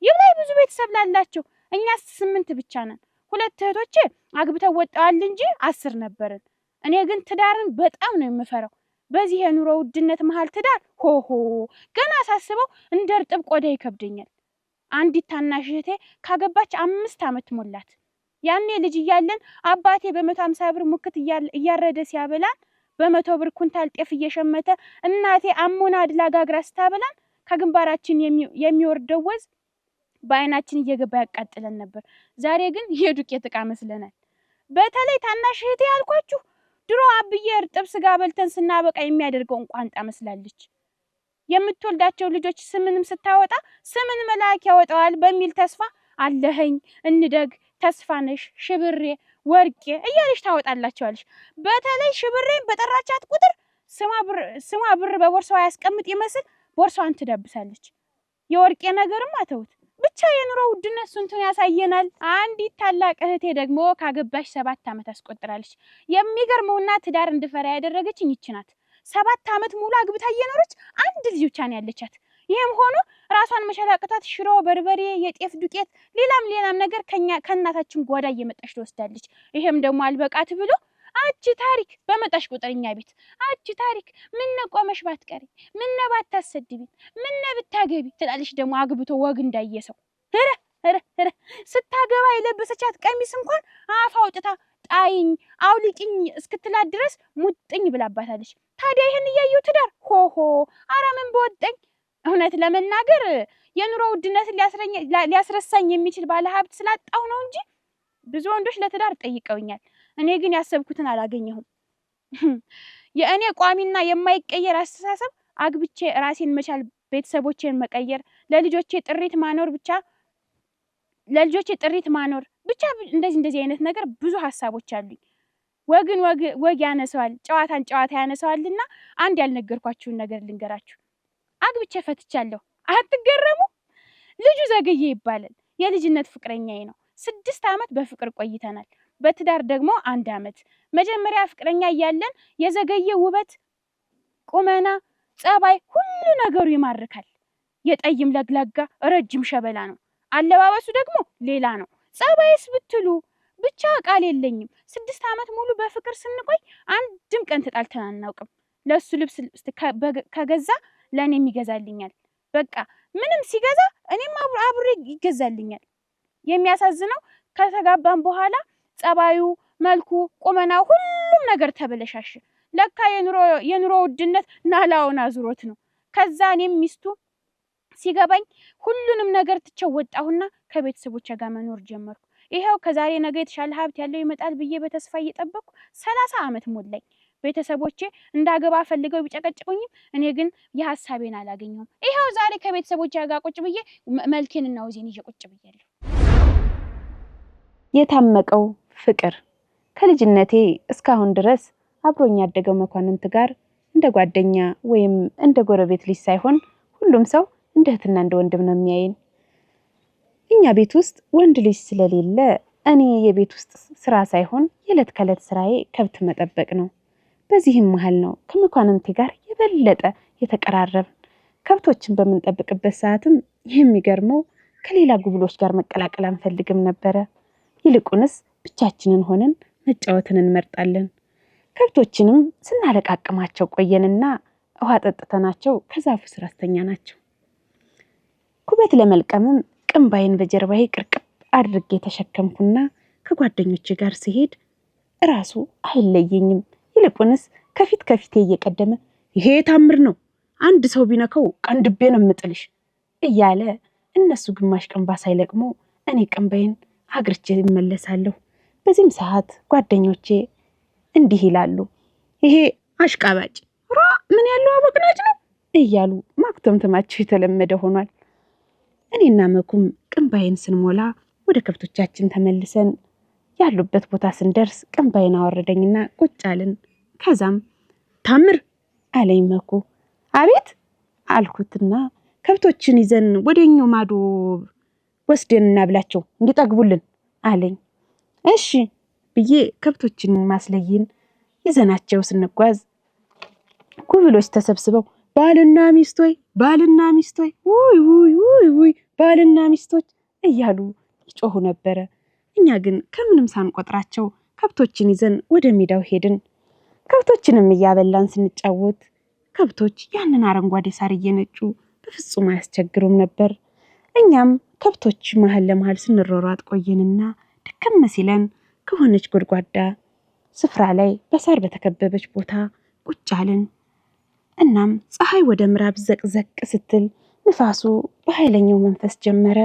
ይብላይ ብዙ ቤተሰብ ላላቸው እኛስ 8 ብቻ ነን። 2 እህቶቼ አግብተው ወጣዋል እንጂ 10 ነበርን። እኔ ግን ትዳርን በጣም ነው የምፈራው። በዚህ የኑሮ ውድነት መሃል ትዳር ሆሆ ገና ሳስበው እንደ እርጥብ ቆዳ ይከብደኛል። አንዲት ታናሽ እህቴ ካገባች 5 ዓመት ሞላት። ያኔ ልጅ እያለን አባቴ በ150 ብር ሙክት እያረደ ሲያበላን በ100 ብር ኩንታል ጤፍ እየሸመተ እናቴ አሞና አድላ ጋግራ ስታበላን ከግንባራችን የሚወርደው ወዝ በአይናችን እየገባ ያቃጥለን ነበር። ዛሬ ግን የዱቄት ዕቃ መስለናል። በተለይ ታናሽ እህቴ ያልኳችሁ ድሮ አብዬ እርጥብ ስጋ በልተን ስናበቃ የሚያደርገውን ቋንጣ መስላለች። የምትወልዳቸው ልጆች ስምንም ስታወጣ ስምን መልአክ ያወጣዋል በሚል ተስፋ አለኸኝ፣ እንደግ፣ ተስፋነሽ፣ ሽብሬ፣ ወርቄ እያለች ታወጣላቸዋለች። በተለይ ሽብሬን በጠራቻት ቁጥር ስሟ ብር በቦርሳዋ ያስቀምጥ ይመስል ቦርሳዋን ትዳብሳለች። የወርቄ ነገርም አተውት። ብቻ የኑሮ ውድነት ስንቱን ያሳየናል። አንዲት ታላቅ እህቴ ደግሞ ካገባች 7 ዓመት አስቆጥራለች። የሚገርመውና ትዳር እንድፈራ ያደረገችኝ ይች ናት። 7 ዓመት ሙሉ አግብታ እየኖረች አንድ ልጅ ብቻ ነው ያለቻት። ይህም ሆኖ ራሷን መሸላቅታት ሽሮ፣ በርበሬ፣ የጤፍ ዱቄት፣ ሌላም ነገር ከእናታችን ጓዳ እየመጣች ትወስዳለች። ይሄም ደግሞ አልበቃት ብሎ አቺ ታሪክ በመጣሽ ቁጥርኛ ቤት አቺ ታሪክ ምነ ቆመሽ ባትቀሪ፣ ምነ ባታሰድቢ፣ ምነ ብታገቢ ትላለች። ደግሞ አግብቶ ወግ እንዳየሰው ረ ስታገባ የለበሰቻት ቀሚስ እንኳን አፍ አውጥታ ጣይኝ አውልቂኝ እስክትላት ድረስ ሙጥኝ ብላባታለች። ታዲያ ይሄን እያየው ትዳር ሆሆ ኧረ ምን በወጣኝ። እውነት ለመናገር የኑሮ ውድነትን ሊያስረሳኝ የሚችል ባለ ሀብት ስላጣሁ ነው እንጂ ብዙ ወንዶች ለትዳር ጠይቀውኛል። እኔ ግን ያሰብኩትን አላገኘሁም። የእኔ ቋሚና የማይቀየር አስተሳሰብ አግብቼ ራሴን መቻል፣ ቤተሰቦቼን መቀየር፣ ለልጆቼ ጥሪት ማኖር ብቻ እንደዚህ አይነት ነገር ብዙ ሀሳቦች አሉኝ። ወግን ወግ ያነሰዋል፣ ጨዋታን ጨዋታ ያነሰዋልና አንድ ያልነገርኳችሁን ነገር ልንገራችሁ። አግብቼ ፈትቻለሁ። አትገረሙ? ልጁ ዘገየ ይባላል። የልጅነት ፍቅረኛዬ ነው። 6 ዓመት በፍቅር ቆይተናል። በትዳር ደግሞ 1 ዓመት። መጀመሪያ ፍቅረኛ እያለን የዘገየ ውበት፣ ቁመና፣ ጸባይ፣ ሁሉ ነገሩ ይማርካል። የጠይም ለግላጋ ረጅም ሸበላ ነው። አለባበሱ ደግሞ ሌላ ነው። ጸባይስ ብትሉ ብቻ ቃል የለኝም። 6 ዓመት ሙሉ በፍቅር ስንቆይ አንድም ቀን ተጣልተን አናውቅም። ለሱ ልብስ ከገዛ ለእኔም ይገዛልኛል። በቃ ምንም ሲገዛ እኔም አብሬ ይገዛልኛል። የሚያሳዝነው ከተጋባን በኋላ ጸባዩ፣ መልኩ፣ ቁመናው ሁሉም ነገር ተበለሻሽ። ለካ የኑሮ ውድነት ናላውን አዙሮት ነው። ከዛ እኔም ሚስቱ ሲገባኝ ሁሉንም ነገር ትቼው ወጣሁና ከቤተሰቦቼ ጋር መኖር ጀመርኩ። ይሄው ከዛሬ ነገ የተሻለ ሀብት ያለው ይመጣል ብዬ በተስፋ እየጠበቅኩ 30 ዓመት ሞላኝ። ቤተሰቦቼ እንዳገባ ፈልገው ቢጨቀጭቁኝም እኔ ግን የሐሳቤን አላገኘሁም። ይሄው ዛሬ ከቤተሰቦቼ ጋር ቁጭ ብዬ መልኬንና ወዜን ይዤ ቁጭ ብያለሁ። የታመቀው ፍቅር ከልጅነቴ እስካሁን ድረስ አብሮኝ ያደገው መኳንንት ጋር እንደ ጓደኛ ወይም እንደ ጎረቤት ልጅ ሳይሆን ሁሉም ሰው እንደ እህትና እንደ ወንድም ነው የሚያየኝ። እኛ ቤት ውስጥ ወንድ ልጅ ስለሌለ እኔ የቤት ውስጥ ስራ ሳይሆን የዕለት ከዕለት ስራዬ ከብት መጠበቅ ነው። በዚህም መሃል ነው ከመኳንንቴ ጋር የበለጠ የተቀራረብን። ከብቶችን በምንጠብቅበት ሰዓትም የሚገርመው ከሌላ ጉብሎች ጋር መቀላቀል አንፈልግም ነበረ። ይልቁንስ ብቻችንን ሆነን መጫወትን እንመርጣለን። ከብቶችንም ስናለቃቅማቸው ቆየንና ውሃ ጠጥተናቸው ከዛፉ ስር አስተኛናቸው። ኩበት ለመልቀምም ቅንባይን በጀርባዬ ቅርቅብ አድርጌ ተሸከምኩና ከጓደኞቼ ጋር ሲሄድ ራሱ አይለየኝም። ይልቁንስ ከፊቴ እየቀደመ ይሄ ታምር ነው፣ አንድ ሰው ቢነካው ቀንድቤ ነው የምጥልሽ እያለ እነሱ ግማሽ ቀንባ ሳይለቅሙ እኔ ቀንባዬን አግርቼ እመለሳለሁ። በዚህም ሰዓት ጓደኞቼ እንዲህ ይላሉ፣ ይሄ አሽቃባጭ ምን ያለው አበቅናጭ ነው እያሉ ማክተምተማቸው የተለመደ ሆኗል። እኔና መኩም ቀንባዬን ስንሞላ ወደ ከብቶቻችን ተመልሰን ያሉበት ቦታ ስንደርስ ቀንባዬን አወረደኝና ቁጭ አልን። ከዛም ታምር አለኝ መኩ። አቤት አልኩትና ከብቶችን ይዘን ወደኛው ማዶ ወስደን እናብላቸው እንዲጠግቡልን አለኝ። እሺ ብዬ ከብቶችን ማስለይን ይዘናቸው ስንጓዝ ጉብሎች ተሰብስበው ባልና ሚስቶይ ውይ ውይ ውይ ውይ ባልና ሚስቶች እያሉ ይጮሁ ነበረ። እኛ ግን ከምንም ሳንቆጥራቸው ከብቶችን ይዘን ወደ ሜዳው ሄድን። ከብቶችንም እያበላን ስንጫወት ከብቶች ያንን አረንጓዴ ሳር እየነጩ በፍጹም አያስቸግሩም ነበር። እኛም ከብቶች መሃል ለመሃል ስንሮሯጥ ቆየንና ደከም ሲለን ከሆነች ጎድጓዳ ስፍራ ላይ በሳር በተከበበች ቦታ ቁጭ አልን። እናም ፀሐይ ወደ ምዕራብ ዘቅዘቅ ስትል ንፋሱ በኃይለኛው መንፈስ ጀመረ።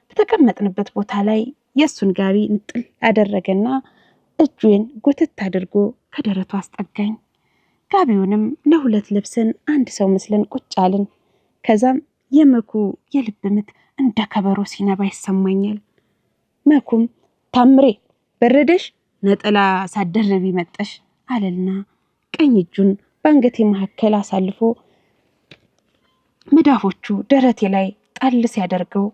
በተቀመጥንበት ቦታ ላይ የሱን ጋቢ ንጥል አደረገና እጁን ጎተት አድርጎ ከደረቱ አስጠጋኝ። ጋቢውንም ለሁለት ለብሰን አንድ ሰው መስለን ቁጭ አልን። ከዛም የመኩ የልብ ምት እንደ ከበሮ ሲነባ ይሰማኛል። መኩም ታምሬ በረደሽ ነጠላ ሳደረቢ መጠሽ አለልና ቀኝ እጁን በአንገቴ መካከል አሳልፎ መዳፎቹ ደረቴ ላይ ጣል ሲያደርገው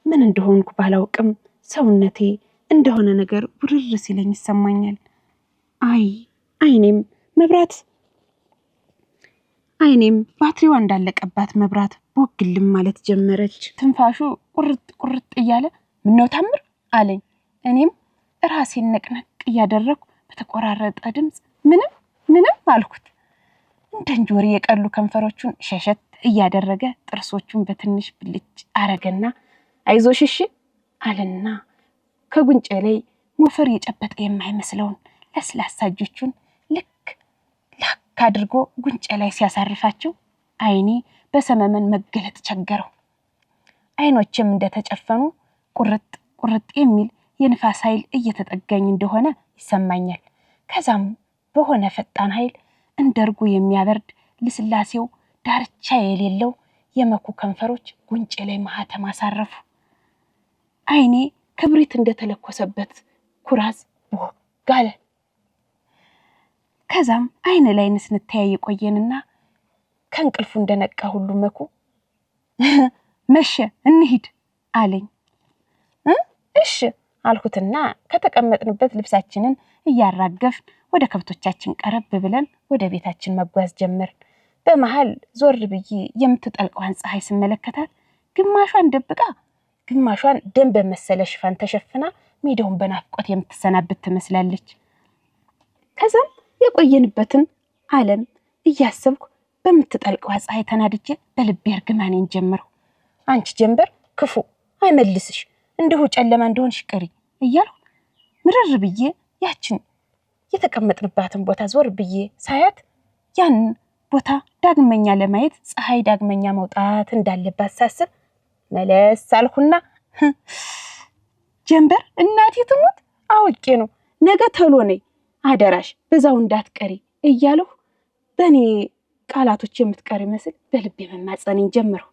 ምን እንደሆንኩ ባላውቅም ሰውነቴ እንደሆነ ነገር ውርር ሲለኝ ይሰማኛል። አይኔም ባትሪዋ እንዳለቀባት መብራት ቦግልም ማለት ጀመረች። ትንፋሹ ቁርጥ እያለ ምነው ታምር አለኝ። እኔም ራሴን ነቅነቅ እያደረኩ በተቆራረጠ ድምፅ ምንም አልኩት። እንደ እንጆሪ የቀሉ ከንፈሮቹን ሸሸት እያደረገ ጥርሶቹን በትንሽ ብልጭ አረገና አይዞሽ እሺ አለና ከጉንጬ ላይ ሞፈር የጨበጠ የማይመስለውን ለስላሳ እጆቹን ልክ አድርጎ ጉንጬ ላይ ሲያሳርፋቸው አይኔ በሰመመን መገለጥ ቸገረው። አይኖችም እንደተጨፈኑ ቁርጥ የሚል የንፋስ ኃይል እየተጠጋኝ እንደሆነ ይሰማኛል። ከዛም በሆነ ፈጣን ኃይል እንደርጉ የሚያበርድ ልስላሴው ዳርቻ የሌለው የመኩ ከንፈሮች ጉንጬ ላይ ማህተም አሳረፉ። አይኔ ክብሪት እንደተለኮሰበት ኩራዝ ቦጋለ። ከዛም አይነ ላይ ስንተያይ ቆየንና ከእንቅልፉ እንደነቃ ሁሉ መኩ መሸ እንሂድ አለኝ። እሺ አልኩትና ከተቀመጥንበት ልብሳችንን እያራገፍን ወደ ከብቶቻችን ቀረብ ብለን ወደ ቤታችን መጓዝ ጀመርን። በመሃል ዞር ብዬ የምትጠልቀዋን ፀሐይ ስመለከታት ግማሿን ደብቃ ግማሿን ደም በመሰለ ሽፋን ተሸፍና ሜዳውን በናፍቆት የምትሰናበት ትመስላለች። ከዛም የቆየንበትን ዓለም እያሰብኩ በምትጠልቀው ፀሐይ ተናድጄ በልቤ እርግማኔን ጀመርኩ። አንቺ ጀንበር ክፉ አይመልስሽ፣ እንደሁ ጨለማ እንደሆንሽ ቅሪ እያልኩ ምርር ብዬ ያችን የተቀመጥንባትን ቦታ ዞር ብዬ ሳያት ያን ቦታ ዳግመኛ ለማየት ፀሐይ ዳግመኛ መውጣት እንዳለባት ሳስብ መለስ አልኩና ጀንበር እናቴ ትሙት አውቄ ነው ነገ ተሎ ነይ አደራሽ በዛው እንዳትቀሪ እያለሁ በኔ ቃላቶች የምትቀር መስል በልቤ መማጸኔን ጀመርኩ።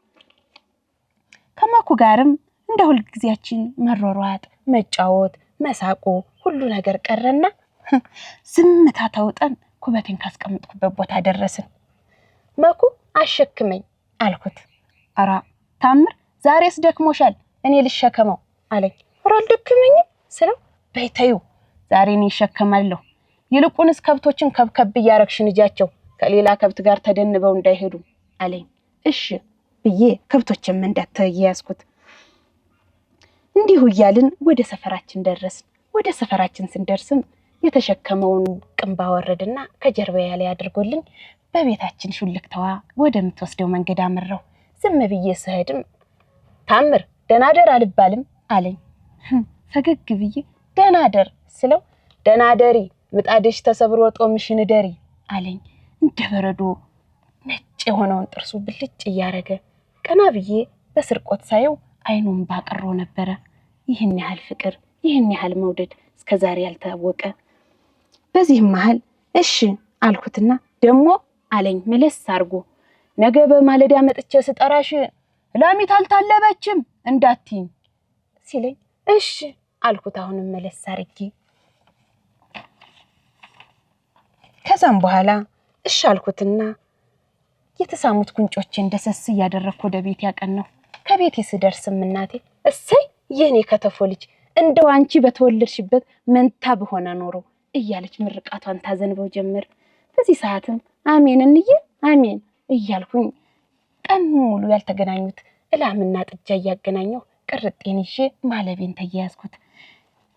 ከመኩ ጋርም እንደ ሁል ጊዜያችን መሮሯጥ፣ መጫወት፣ መሳቁ ሁሉ ነገር ቀረና ዝምታ ተውጠን ኩበቴን ካስቀምጥኩበት ቦታ ደረስን። መኩ አሸክመኝ አልኩት። አራ ታምር ዛሬስ ደክሞሻል እኔ ልሸከመው አለኝ። አልደከመኝም ስለው በይተዩ ዛሬ እኔ እሸከማለሁ፣ ይልቁንስ ከብቶችን ከብከብ እያረግሽ ንጃቸው ከሌላ ከብት ጋር ተደንበው እንዳይሄዱ አለኝ። እሺ ብዬ ከብቶችን መንዳት ተያያዝኩት። እንዲሁ እያልን ወደ ሰፈራችን ደረስን። ወደ ሰፈራችን ስንደርስም የተሸከመውን ቅንባ ወረድና ከጀርባዬ ላይ አድርጎልኝ በቤታችን ሹልክተዋ ወደምትወስደው መንገድ አመራው። ዝም ብዬ ስሄድም ታምር ደናደር አልባልም አለኝ። ፈገግ ብዬ ደህና ደር ስለው ደህና ደሪ ምጣድሽ ተሰብሮ ጦምሽን ደሪ አለኝ። እንደ በረዶ ነጭ የሆነውን ጥርሱ ብልጭ እያረገ ቀና ብዬ በስርቆት ሳየው አይኑን ባቀሮ ነበረ። ይህን ያህል ፍቅር ይህን ያህል መውደድ እስከዛሬ ያልታወቀ። በዚህም መሃል እሺ አልኩትና ደሞ አለኝ መለስ አርጎ ነገ በማለዳ መጥቼ ስጠራሽ ላሚት አልታለበችም እንዳትኝ ሲለኝ እሺ አልኩት አሁንም መለስ አርጌ። ከዛም በኋላ እሺ አልኩትና የተሳሙት ጉንጮቼን ደሰስ ያደረኩ ወደ ቤት ያቀናው። ከቤቴ ስደርስም እናቴ እሰይ የኔ ከተፎ ልጅ እንደው አንቺ በተወለድሽበት መንታ በሆነ ኖሮ እያለች ምርቃቷን ታዘንበው ጀመር። በዚህ ሰዓትም አሜን እንዬ አሜን እያልኩኝ ቀን ሙሉ ያልተገናኙት እላምና ጥጃ እያገናኘው ቅርጤን ይዤ ማለቤን ተያያዝኩት።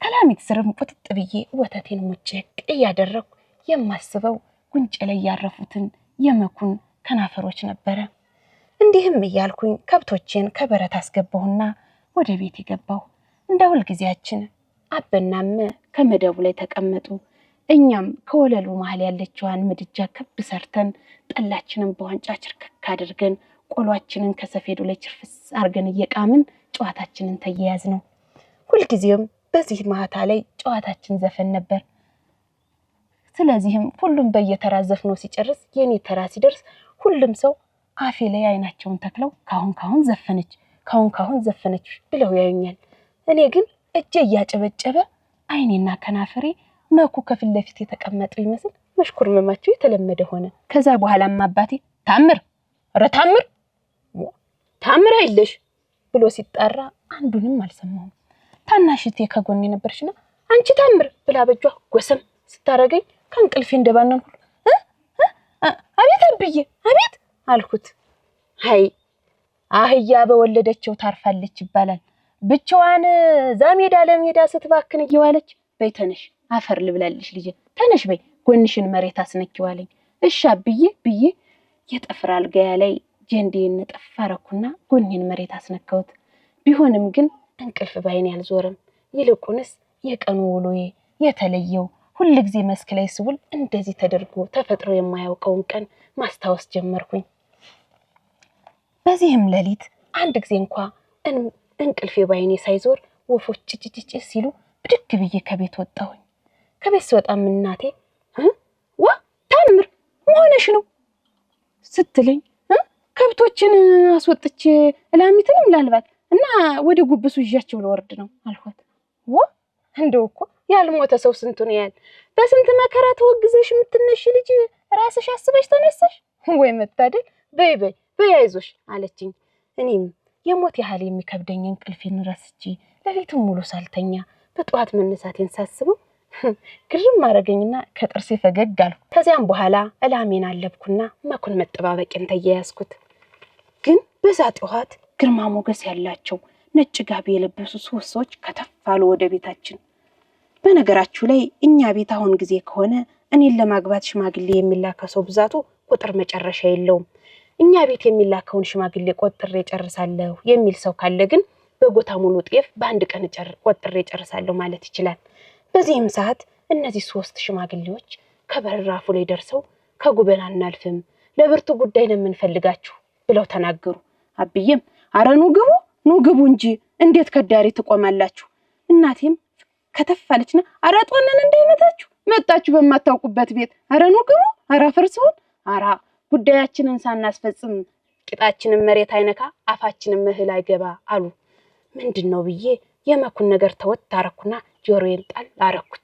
ከላሚት ስርም ቁጥጥ ብዬ ወተቴን ሙጭቅ እያደረኩ የማስበው ጉንጭ ላይ ያረፉትን የመኩን ከናፈሮች ነበረ። እንዲህም እያልኩኝ ከብቶቼን ከበረት አስገባሁና ወደ ቤት ገባሁ። እንደ ሁል ጊዜያችን አበናም ከመደቡ ላይ ተቀመጡ። እኛም ከወለሉ መሃል ያለችዋን ምድጃ ክብ ሰርተን ጠላችንን በዋንጫ ችርክክ አድርገን ቆሏችንን ከሰፌዱ ላይ ችርፍስ አርገን እየቃምን ጨዋታችንን ተያያዝ ነው። ሁል ጊዜም በዚህ ማታ ላይ ጨዋታችን ዘፈን ነበር። ስለዚህም ሁሉም በየተራ ዘፍኖ ሲጨርስ የኔ ተራ ሲደርስ ሁሉም ሰው አፌ ላይ አይናቸውን ተክለው ካሁን ካሁን ዘፈነች ብለው ያዩኛል። እኔ ግን እጄ እያጨበጨበ አይኔና ከናፈሬ መኩ ከፊት ለፊት የተቀመጡ ይመስል መሽኩርመማቸው የተለመደ ሆነ። ከዛ በኋላም አባቴ ታምር አይለሽ ብሎ ሲጣራ አንዱንም አልሰማሁም። ታናሽቴ ከጎኔ ነበርሽና አንቺ ታምር ብላ በጇ ጎሰም ስታረገኝ ከእንቅልፌ እንደባነንኩ አቤት አብዬ አቤት አልኩት። ሃይ አህያ በወለደችው ታርፋለች ይባላል። ብቻዋን ዛሜዳ ለሜዳ ስትባክን እየዋለች በይ ተነሽ አፈር ልብላልሽ ልጅ ተነሽ በይ ጎንሽን መሬት አስነኪዋለኝ። እሺ አብዬ ብዬ የጠፍር አልጋያ ላይ ጀንዴን ጠፋረኩና ጎኔን መሬት አስነካውት። ቢሆንም ግን እንቅልፍ ባይኔ አልዞረም። ይልቁንስ የቀኑ ውሎዬ የተለየው ሁሉ ጊዜ መስክ ላይ ስውል እንደዚህ ተደርጎ ተፈጥሮ የማያውቀውን ቀን ማስታወስ ጀመርኩኝ። በዚህም ሌሊት አንድ ጊዜ እንኳን እንቅልፌ ባይኔ ሳይዞር ወፎች ጭጭጭጭ ሲሉ ብድግ ብዬ ከቤት ወጣሁኝ። ከቤት ስወጣም እናቴ ዋ ታምር ሆነሽ ነው ስትለኝ ከብቶችን አስወጥቼ እላሚትንም ላልባት እና ወደ ጉብሱ ይዣቸው ለወርድ ነው አልኳት። ዋ እንደው እኮ ያልሞተ ሰው ስንቱን ያያል። በስንት መከራ ተወግዘሽ የምትነሽ ልጅ ራስሽ አስበሽ ተነሳሽ ወይ መታደል። በይ አይዞሽ አለችኝ። እኔም የሞት ያህል የሚከብደኝ እንቅልፌን ረስቼ ሌሊቱን ሙሉ ሳልተኛ በጠዋት መነሳቴን ሳስበው ግርም ማረገኝና ከጥርሴ ፈገግ አልኩ። ከዚያም በኋላ እላሜን አለብኩና መኩን መጠባበቄን ተያያዝኩት። ግን በዛ ጠዋት ግርማ ሞገስ ያላቸው ነጭ ጋቢ የለበሱ ሶስት ሰዎች ከተፋሉ ወደ ቤታችን። በነገራችሁ ላይ እኛ ቤት አሁን ጊዜ ከሆነ እኔን ለማግባት ሽማግሌ የሚላከው ሰው ብዛቱ ቁጥር መጨረሻ የለውም። እኛ ቤት የሚላከውን ሽማግሌ ቆጥሬ ጨርሳለሁ የሚል ሰው ካለ ግን በጎታ ሙሉ ጤፍ በአንድ ቀን ቆጥሬ ጨርሳለሁ ማለት ይችላል። በዚህም ሰዓት እነዚህ ሶስት ሽማግሌዎች ከበራፉ ላይ ደርሰው ከጉበና እናልፍም ለብርቱ ጉዳይ ነው የምንፈልጋችሁ ብለው ተናገሩ። አብዬም አረ ኑ ግቡ እንጂ እንዴት ከዳሪ ትቆማላችሁ? እናቴም ከተፋለችና አረ ጦነን እንዳይመታችሁ መጣችሁ በማታውቁበት ቤት አረ ኑ ግቡ አራ ፈርሰውን አራ ጉዳያችንን ሳናስፈጽም ቂጣችንን መሬት አይነካ አፋችንን እህል አይገባ አሉ። ምንድነው ብዬ የመኩን ነገር ተወት አረኩና ጆሮዬን ጣል አረኩት።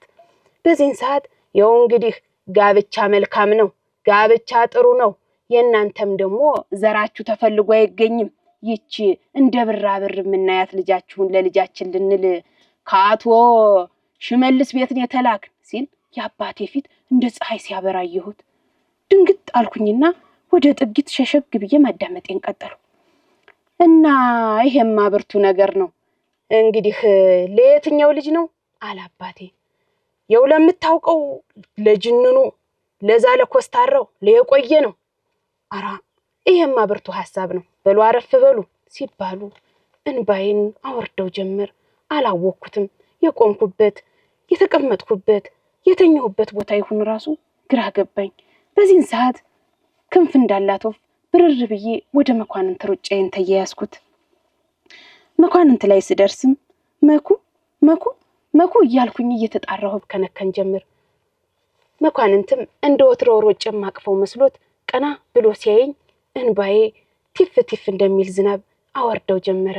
በዚህን ሰዓት ያው እንግዲህ ጋብቻ መልካም ነው፣ ጋብቻ ጥሩ ነው። የእናንተም ደግሞ ዘራችሁ ተፈልጎ አይገኝም። ይቺ እንደ ብራብር የምናያት ልጃችሁን ለልጃችን ልንል ከአቶ ሽመልስ ቤትን የተላክ ሲል የአባቴ ፊት እንደ ፀሐይ ሲያበራየሁት ድንግጥ አልኩኝና ወደ ጥጊት ሸሸግ ብዬ ማዳመጤን ቀጠሉ። እና ይሄማ ብርቱ ነገር ነው እንግዲህ ለየትኛው ልጅ ነው አለ አባቴ። የው ለምታውቀው ለጅንኑ ለዛ ለኮስታራው ለየቆየ ነው። አራ ይሄማ ብርቱ ሐሳብ ነው በሉ አረፍ በሉ ሲባሉ እንባይን አወርደው ጀመር። አላወኩትም የቆምኩበት የተቀመጥኩበት የተኛሁበት ቦታ ይሁን ራሱ ግራ ገባኝ። በዚህን ሰዓት ክንፍ እንዳላት ወፍ ብርር ብዬ ወደ መኳንንት ሩጫዬን ተያያዝኩት። መኳንንት ላይ ስደርስም መኩ መኩ መኩ እያልኩኝ እየተጣራሁ ከነከን ጀምር። መኳንንትም እንደ ወትሮው ሮጬ ማቅፈው መስሎት ቀና ብሎ ሲያየኝ እንባዬ ቲፍ ቲፍ እንደሚል ዝናብ አወርደው ጀመረ።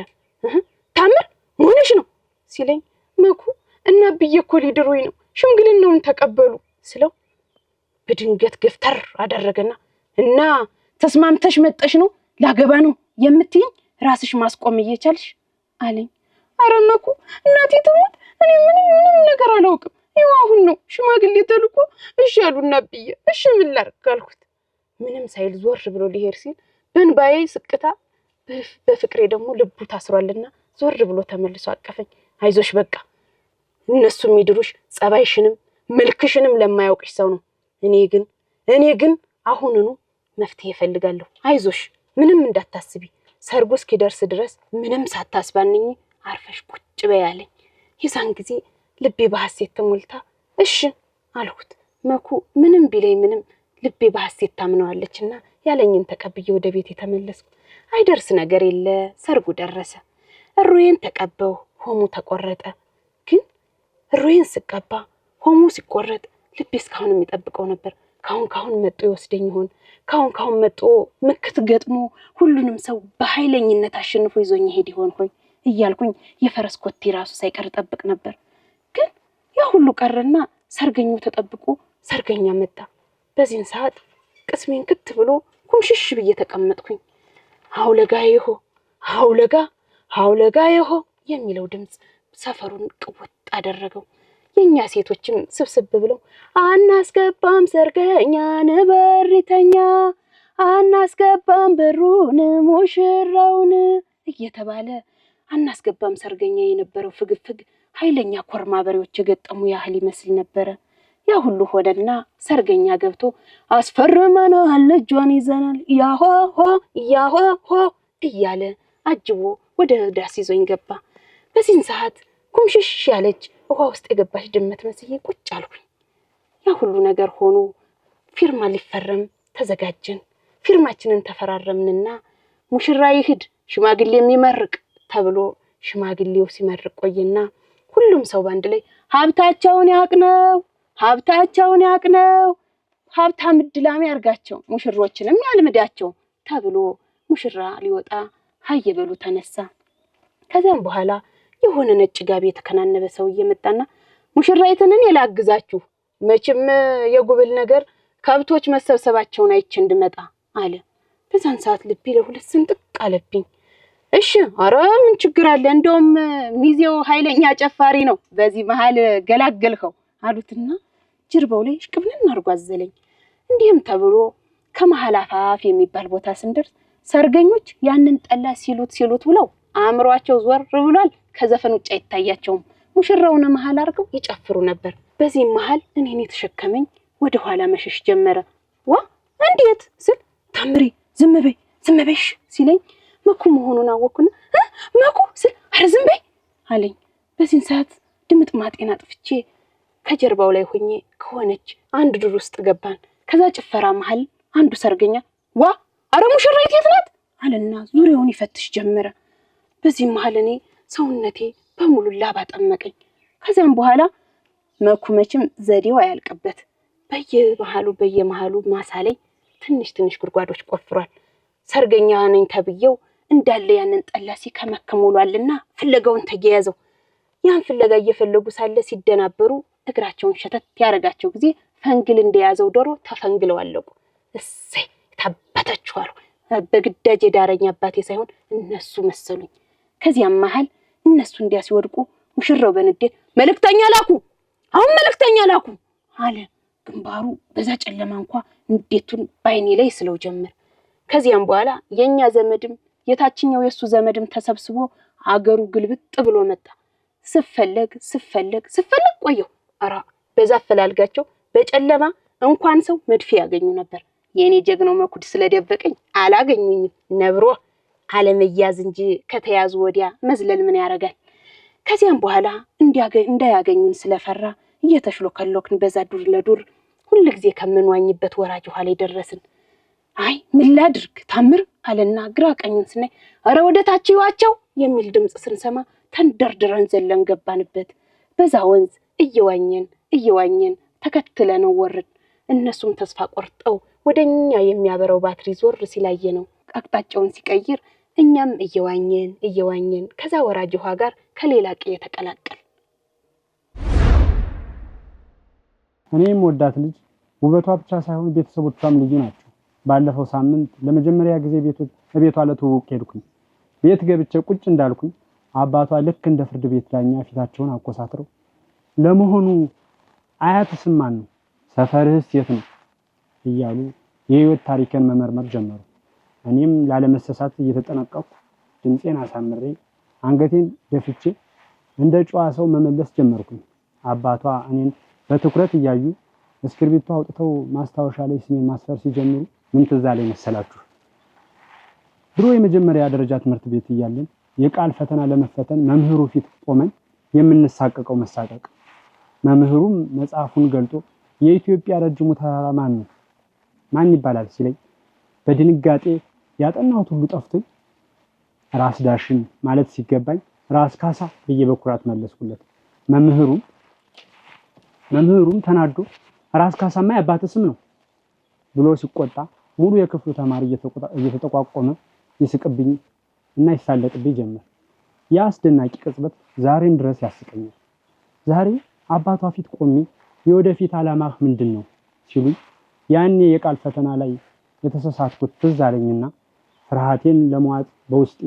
ታምር ሆነሽ ነው ሲለኝ መኩ እና ብዬ እኮ ሊድሩኝ ነው ሽምግልናውን ተቀበሉ ስለው በድንገት ገፍተር አደረገና እና ተስማምተሽ መጠሽ ነው ላገባ ነው የምትይኝ ራስሽ ማስቆም እየቻልሽ አለኝ። ኧረ መኩ እናቴ ትሞት እኔ ምንም ነገር አላውቅም። ይኸው አሁን ነው ሽማግሌ ተልኮ እሺ ያሉና ብዬ እሺ ምን ላድርግ አልኩት። ምንም ሳይል ዞር ብሎ ሊሄድ ሲል በእንባዬ ስቅታ በፍቅሬ ደግሞ ልቡ ታስሯልና ዞር ብሎ ተመልሶ አቀፈኝ። አይዞሽ በቃ እነሱ የሚድሩሽ ጸባይሽንም መልክሽንም ለማያውቅሽ ሰው ነው። እኔ ግን አሁንኑ መፍትሄ እፈልጋለሁ። አይዞሽ ምንም እንዳታስቢ ሰርጉ እስኪደርስ ድረስ ምንም ሳታስባንኝ አርፈሽ ቁጭ በይ አለኝ። የዛን ጊዜ ልቤ በሐሴት ተሞልታ እሺ አልኩት። መኩ ምንም ቢለኝ ምንም ልቤ በሐሴት ታምነዋለችና ያለኝን ተቀብዬ ወደ ቤት የተመለስኩ። አይደርስ ነገር የለ ሰርጉ ደረሰ። እሩዬን ተቀበው ሆሙ ተቆረጠ። ግን እሩዬን ስቀባ ሆሙ ሲቆረጥ ልቤ እስካሁን የሚጠብቀው ነበር። ካሁን መጥቶ ይወስደኝ ይሆን? ካሁን መጥቶ ምክት ገጥሞ ሁሉንም ሰው በኃይለኝነት አሸንፎ ይዞኝ ይሄድ ይሆን ሆይ እያልኩኝ የፈረስ ኮቴ ራሱ ሳይቀር ጠብቅ ነበር። ግን ያ ሁሉ ቀረና ሰርገኛው ተጠብቆ ሰርገኛ መጣ። በዚህን ሰዓት ቅስሜን ክት ብሎ ኩምሽሽ ብዬ ተቀመጥኩኝ። ሀውለጋ ይሆ የሚለው ድምፅ ሰፈሩን ቅውጥ አደረገው። የኛ ሴቶችም ስብስብ ብለው አናስገባም ሰርገኛን በሪተኛ አናስገባም ብሩን ሙሽራውን እየተባለ አናስገባም ሰርገኛ የነበረው ፍግፍግ ኃይለኛ ኮርማ በሬዎች የገጠሙ ያህል ይመስል ነበረ። ያ ሁሉ ሆነና ሰርገኛ ገብቶ አስፈርመናል እጇን ይዘናል ያሆ እያለ አጅቦ ወደ ዳስ ይዞኝ ገባ። በዚህን ሰዓት ኩምሽሽ ያለች ውሃ ውስጥ የገባች ድመት መስዬ ቁጭ አልኩኝ። ያ ሁሉ ነገር ሆኖ ፊርማ ሊፈረም ተዘጋጀን። ፊርማችንን ተፈራረምንና ሙሽራ ይሂድ ሽማግሌ የሚመርቅ ተብሎ ሽማግሌው ሲመርቅ ቆየና ሁሉም ሰው ባንድ ላይ ሀብታቸውን ያቅነው ሀብታም እድላም ያርጋቸው ሙሽሮችንም ያልምዳቸው ተብሎ ሙሽራ ሊወጣ ሀየበሉ ተነሳ። ከዛም በኋላ የሆነ ነጭ ጋቢ የተከናነበ ሰው እየመጣና ሙሽራይትን እኔ ላግዛችሁ መቼም የጉብል ነገር ከብቶች መሰብሰባቸውን አይቼ እንድመጣ አለ። በዛን ሰዓት ልቤ ለሁለት ስንጥቅ አለብኝ። እሺ ኧረ ምን ችግር አለ እንደውም ሚዜው ኃይለኛ ጨፋሪ ነው በዚህ መሃል ገላገልኸው አሉትና ጅርባው ላይ ሽቅብንን አርጎ አዘለኝ። እንዲህም ተብሎ ከመሃል አፋፍ የሚባል ቦታ ስንደርስ ሰርገኞች ያንን ጠላ ሲሉት ብለው አእምሯቸው ዞር ብሏል። ከዘፈን ውጭ አይታያቸውም። ሙሽራውን መሃል አርገው ይጨፍሩ ነበር። በዚህ መሃል እኔን የተሸከመኝ ወደ ኋላ መሸሽ ጀመረ። ዋ እንዴት ስል ታምሪ ዝም በይሽ ሲለኝ መኩ መሆኑን አወኩና መኩ ስል አረ ዝም በይ አለኝ። በዚህን ሰዓት ድምጥማጤን አጥፍቼ ከጀርባው ላይ ሆኜ ከሆነች አንድ ዱር ውስጥ ገባን። ከዛ ጭፈራ መሃል አንዱ ሰርገኛ ዋ አረ ሙሽራይት የት ናት አለና ዙሪያውን ይፈትሽ ጀመረ። በዚህ መሃል እኔ ሰውነቴ በሙሉ ላብ አጠመቀኝ። ከዚያም በኋላ መኩ መቼም ዘዴው አያልቅበት በየመሃሉ ማሳ ላይ ትንሽ ጉድጓዶች ቆፍሯል። ሰርገኛ ነኝ ተብዬው እንዳለ ያንን ጠላ ሲከመክም ውሏልና ፍለጋውን ተያያዘው። ያን ፍለጋ እየፈለጉ ሳለ ሲደናበሩ እግራቸውን ሸተት ያረጋቸው ጊዜ ፈንግል እንደያዘው ዶሮ ተፈንግለው አለቁ። እሰይ ታባታችሁ አሉ። በግዳጅ የዳረኝ አባቴ ሳይሆን እነሱ መሰሉኝ። ከዚያም መሃል እነሱ እንዲያ ሲወድቁ ሙሽራው በንዴት መልእክተኛ ላኩ አለ። ግንባሩ በዛ ጨለማ እንኳ እንዴቱን ባይኔ ላይ ስለው ጀመር። ከዚያም በኋላ የኛ ዘመድም የታችኛው የሱ ዘመድም ተሰብስቦ አገሩ ግልብጥ ብሎ መጣ። ስፈለግ ቆየው። አራ በዛ ፈላልጋቸው በጨለማ እንኳን ሰው መድፌ ያገኙ ነበር። የኔ ጀግናው መኩድ ስለደበቀኝ አላገኙኝም። ነብሮ አለመያዝ እንጂ ከተያዙ ወዲያ መዝለል ምን ያረጋል። ከዚያም በኋላ እንዳያገኙን ስለፈራ እየተሽሎከሎክን በዛ ዱር ለዱር ሁልጊዜ ከምንዋኝበት ወራጅ ውሃ ላይ ደረስን። አይ ምን ላድርግ ታምር አለና ግራ ቀኙን ስናይ አረ ወደ ታች ይዋቸው የሚል ድምጽ ስንሰማ ተንደርድረን ዘለን ገባንበት። በዛ ወንዝ እየዋኘን ተከትለነው ወረድን። እነሱም ተስፋ ቆርጠው ወደኛ የሚያበረው ባትሪ ዞር ሲላየ ነው አቅጣጫውን ሲቀይር እኛም እየዋኘን ከዛ ወራጅ ውሃ ጋር ከሌላ ቀዬ ተቀላቀል። እኔም ወዳት ልጅ ውበቷ ብቻ ሳይሆን ቤተሰቦቿም ልዩ ናቸው። ባለፈው ሳምንት ለመጀመሪያ ጊዜ ቤቷ ለትውውቅ ሄድኩኝ። ቤት ገብቼ ቁጭ እንዳልኩኝ አባቷ ልክ እንደ ፍርድ ቤት ዳኛ ፊታቸውን አኮሳትረው ለመሆኑ አያትህ ስም ማን ነው? ሰፈርህስ የት ነው? እያሉ የህይወት ታሪክን መመርመር ጀመሩ። እኔም ላለመሰሳት እየተጠነቀቅኩ ድምጼን አሳምሬ አንገቴን ደፍቼ እንደ ጨዋ ሰው መመለስ ጀመርኩኝ። አባቷ እኔን በትኩረት እያዩ እስክርቢቶ አውጥተው ማስታወሻ ላይ ስሜን ማስፈር ሲጀምሩ ምን ትዝ አለኝ መሰላችሁ? ድሮ የመጀመሪያ ደረጃ ትምህርት ቤት እያለን የቃል ፈተና ለመፈተን መምህሩ ፊት ቆመን የምንሳቀቀው መሳቀቅ። መምህሩም መጽሐፉን ገልጦ የኢትዮጵያ ረጅሙ ተራራ ማን ይባላል ሲለኝ በድንጋጤ ያጠናሁት ሁሉ ጠፍቶኝ ራስ ዳሽን ማለት ሲገባኝ ራስ ካሳ ብዬ በኩራት መለስኩለት። መምህሩም ተናዶ ራስ ካሳማ የአባትህ ስም ነው ብሎ ሲቆጣ ሙሉ የክፍሉ ተማሪ እየተጠቋቆመ ይስቅብኝ እና ይሳለቅብኝ ጀመር። ያ አስደናቂ ቅጽበት ዛሬም ድረስ ያስቀኛል። ዛሬ አባቷ ፊት ቆሜ የወደፊት ዓላማህ ምንድነው ሲሉኝ ያኔ የቃል ፈተና ላይ የተሳሳትኩት ትዝ አለኝና ፍርሃቴን ለመዋጥ በውስጤ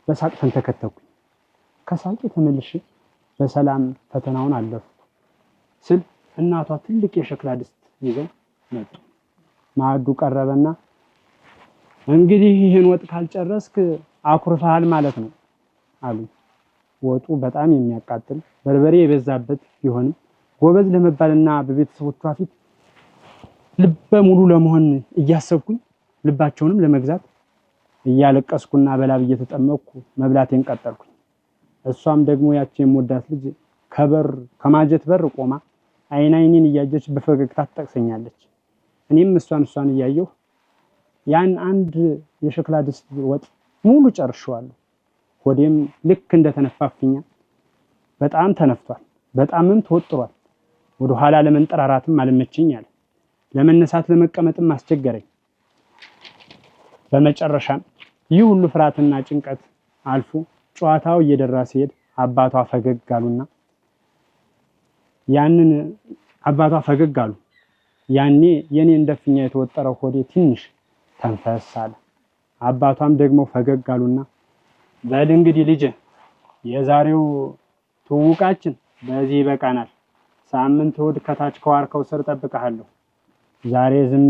በሳቅ ተንተከተኩኝ። ከሳቄ ተመልሼ በሰላም ፈተናውን አለፍኩ ስል እናቷ ትልቅ የሸክላ ድስት ይዘው መጡ። ማዕዱ ቀረበና እንግዲህ ይህን ወጥ ካልጨረስክ አኩርፈሃል ማለት ነው አሉ። ወጡ በጣም የሚያቃጥል በርበሬ የበዛበት ቢሆንም ጎበዝ ለመባልና በቤተሰቦቿ ፊት ልበ ሙሉ ለመሆን እያሰብኩኝ ልባቸውንም ለመግዛት እያለቀስኩና በላብ እየተጠመቅኩ መብላቴን ቀጠልኩኝ። እሷም ደግሞ ያቺ የምወዳት ልጅ ከማጀት በር ቆማ አይኔን እያየች በፈገግታ ትጠቅሰኛለች። እኔም እሷን እያየሁ ያን አንድ የሸክላ ድስት ወጥ ሙሉ ጨርሼዋለሁ። ሆዴም ልክ እንደተነፋፍኛ በጣም ተነፍቷል፣ በጣምም ተወጥሯል። ወደ ኋላ ለመንጠራራትም አልመቸኝ አለ። ለመነሳት ለመቀመጥም አስቸገረኝ። በመጨረሻም ይህ ሁሉ ፍርሃትና ጭንቀት አልፎ ጨዋታው እየደራ ሲሄድ አባቷ ፈገግ አሉ። ያኔ የኔ እንደፍኛ የተወጠረው ሆዴ ትንሽ ተንፈስ አለ። አባቷም ደግሞ ፈገግ አሉና በል እንግዲህ ልጅ የዛሬው ትውውቃችን በዚህ ይበቃናል። ሳምንት እሑድ ከታች ከዋርካው ስር ጠብቀሃለሁ። ዛሬ ዝም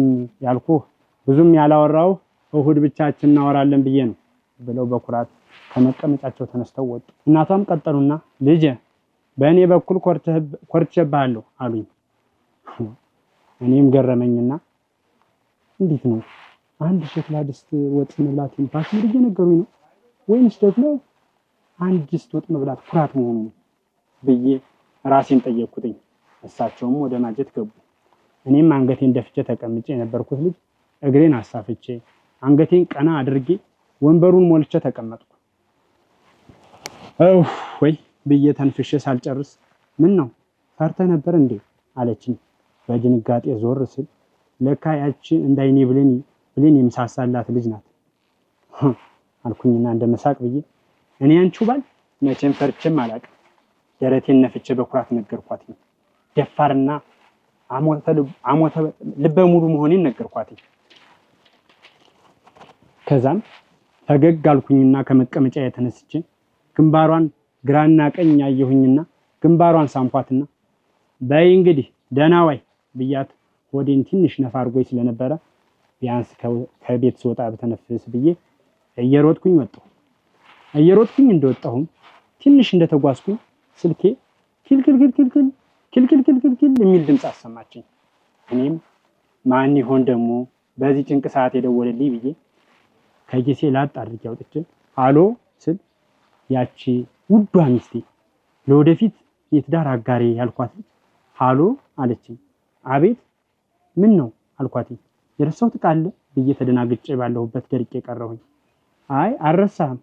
ያልኩህ ብዙም ያላወራው እሑድ ብቻችን እናወራለን ብዬ ነው ብለው በኩራት ከመቀመጫቸው ተነስተው ወጡ። እናቷም ቀጠሉና ልጅ በእኔ በኩል ኮርቼብሃለሁ አሉኝ። እኔም ገረመኝና እንዴት ነው አንድ ሸክላ ድስት ወጥ መብላት ባሽሙር እየነገሩኝ ነው ወይንስ ደግሞ አንድ ድስት ወጥ መብላት ኩራት መሆኑ ነው ብዬ ራሴን ጠየቅኩትኝ። እሳቸውም ወደ ማጀት ገቡ። እኔም አንገቴን ደፍቼ ተቀምጬ የነበርኩት ልጅ እግሬን አሳፍቼ አንገቴን ቀና አድርጌ ወንበሩን ሞልቼ ተቀመጥኩ። ወይ ብዬ ተንፍሼ ሳልጨርስ ምን ነው ፈርተህ ነበር እንዴ አለችኝ። በድንጋጤ ዞር ስል ለካ ያቺ እንዳይኔ ብሌን የምሳሳላት ልጅ ናት አልኩኝና እንደመሳቅ ብዬ እኔ አንቺው ባል መቼም ፈርቼም አላውቅም። ደረቴን ነፍቼ በኩራት ነገርኳት። ደፋርና አሞተ ልበ ሙሉ መሆኔን ነገርኳት። ከዛም ፈገግ አልኩኝና ከመቀመጫ የተነስቼ ግንባሯን ግራና ቀኝ ያየሁኝና ግንባሯን ሳምኳትና በይ እንግዲህ ደህና ዋይ ብያት ሆዴን ትንሽ ነፋ አድርጎኝ ስለነበረ ቢያንስ ከቤት ስወጣ በተነፍስ ብዬ እየሮጥኩኝ ወጣሁ። እየሮጥኩኝ እንደወጣሁም ትንሽ እንደተጓዝኩኝ ስልኬ ኪልኪልኪልኪል የሚል ድምፅ አሰማችኝ። እኔም ማን ይሆን ደግሞ በዚህ ጭንቅ ሰዓት የደወለልኝ ብዬ ከጊዜ ላጥ አድርጌ አውጥቼ አሎ ስል ያቺ ውዷ ሚስቴ ለወደፊት የትዳር አጋሬ ያልኳት ሃሎ አለችኝ። አቤት ምን ነው አልኳት። የረሳሁት ቃል ብዬ ተደናግጬ ባለሁበት ደርቄ ቀረሁኝ። አይ አልረሳህም፣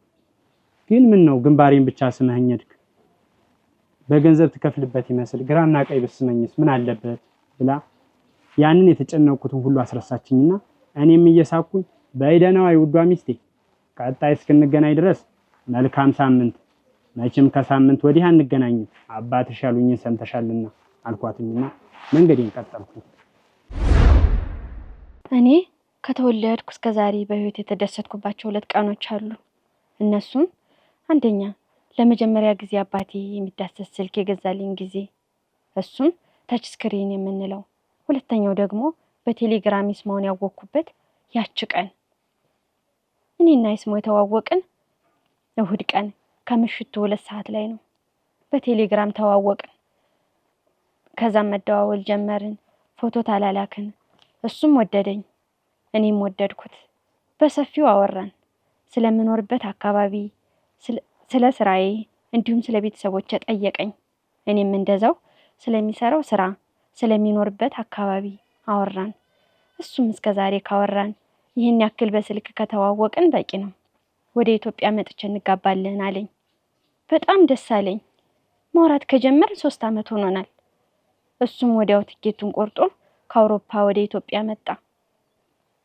ግን ምን ነው ግንባሬን ብቻ ስመኸኝ ሄድክ? በገንዘብ ትከፍልበት ይመስል ግራና ቀኝ ብስመኝስ ምን አለበት ብላ ያንን የተጨነቁትን ሁሉ አስረሳችኝና እኔም እየሳኩኝ በይደናው አይውዷ ሚስቴ ቀጣይ እስክንገናኝ ድረስ መልካም ሳምንት፣ መቼም ከሳምንት ወዲህ አንገናኝም፣ አባትሽ ያሉኝን ሰምተሻልና አልኳትኝና መንገዴን ቀጠልኩ። እኔ ከተወለድኩ እስከ ዛሬ በህይወት የተደሰትኩባቸው 2 ቀኖች አሉ። እነሱም አንደኛ ለመጀመሪያ ጊዜ አባቴ የሚዳሰስ ስልክ የገዛልኝ ጊዜ፣ እሱም ታች ስክሪን የምንለው። ሁለተኛው ደግሞ በቴሌግራም ይስማውን ያወቅኩበት ያች ቀን። እኔና ይስማው የተዋወቅን እሁድ ቀን ከምሽቱ 2 ሰዓት ላይ ነው። በቴሌግራም ተዋወቅን። ከዛም መደዋወል ጀመርን። ፎቶ ታላላክን። እሱም ወደደኝ፣ እኔም ወደድኩት። በሰፊው አወራን። ስለምኖርበት አካባቢ፣ ስለ ስራዬ እንዲሁም ስለ ቤተሰቦቼ ጠየቀኝ። እኔም እንደዛው ስለሚሰራው ስራ፣ ስለሚኖርበት አካባቢ አወራን። እሱም እስከዛሬ ካወራን ይህን ያክል በስልክ ከተዋወቅን በቂ ነው፣ ወደ ኢትዮጵያ መጥቼ እንጋባለን አለኝ። በጣም ደስ አለኝ። ማውራት ከጀመር 3 ዓመት ሆኖናል። እሱም ወዲያው ትኬቱን ቆርጦ ከአውሮፓ ወደ ኢትዮጵያ መጣ።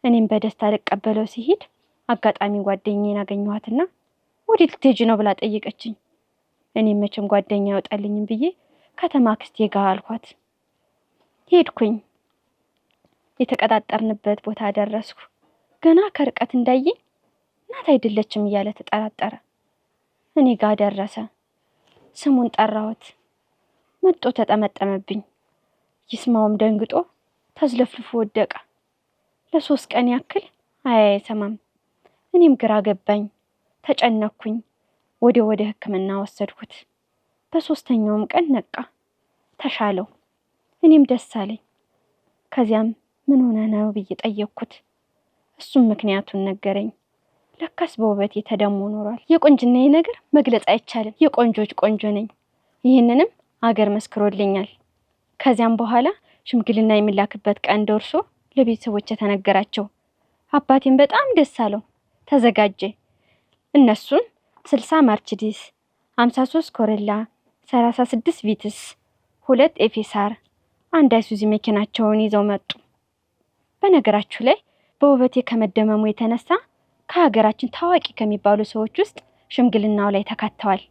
እኔም በደስታ ልቀበለው ሲሄድ አጋጣሚ ጓደኛዬን አገኘኋትና ወዴት ልትሄጂ ነው ብላ ጠየቀችኝ። እኔም መቼም ጓደኛ ያወጣልኝም ብዬ ከተማ አክስቴ ጋር አልኳት። ሄድኩኝ። የተቀጣጠርንበት ቦታ ደረስኩ። ገና ከርቀት እንዳየኝ እናት አይደለችም እያለ ተጠራጠረ። እኔ ጋር ደረሰ። ስሙን ጠራሁት። መጥቶ ተጠመጠመብኝ። ይስማውም ደንግጦ ተዝለፍልፎ ወደቀ። ለ3 ቀን ያክል አይሰማም። እኔም ግራ ገባኝ፣ ተጨነኩኝ። ወደ ሕክምና ወሰድኩት። በ3ኛውም ቀን ነቃ፣ ተሻለው። እኔም ደስ አለኝ። ከዚያም ምን ሆነ ነው ብዬ ጠየቅኩት። እሱም ምክንያቱን ነገረኝ። ለካስ በውበቴ ተደሞ ኖሯል። የቆንጅናዬ ነገር መግለጽ አይቻልም። የቆንጆች ቆንጆ ነኝ። ይህንንም አገር መስክሮልኛል። ከዚያም በኋላ ሽምግልና የሚላክበት ቀን ደርሶ ለቤተሰቦቼ ተነገራቸው። አባቴም በጣም ደስ አለው፣ ተዘጋጀ። እነሱም 60 ማርችዲስ፣ 53 ኮረላ፣ 36 ቪትስ፣ 2 ኤፌሳር፣ 1 አይሱዚ መኪናቸውን ይዘው መጡ። በነገራችሁ ላይ በውበቴ ከመደመሙ የተነሳ ከሀገራችን ታዋቂ ከሚባሉ ሰዎች ውስጥ ሽምግልናው ላይ ተካተዋል።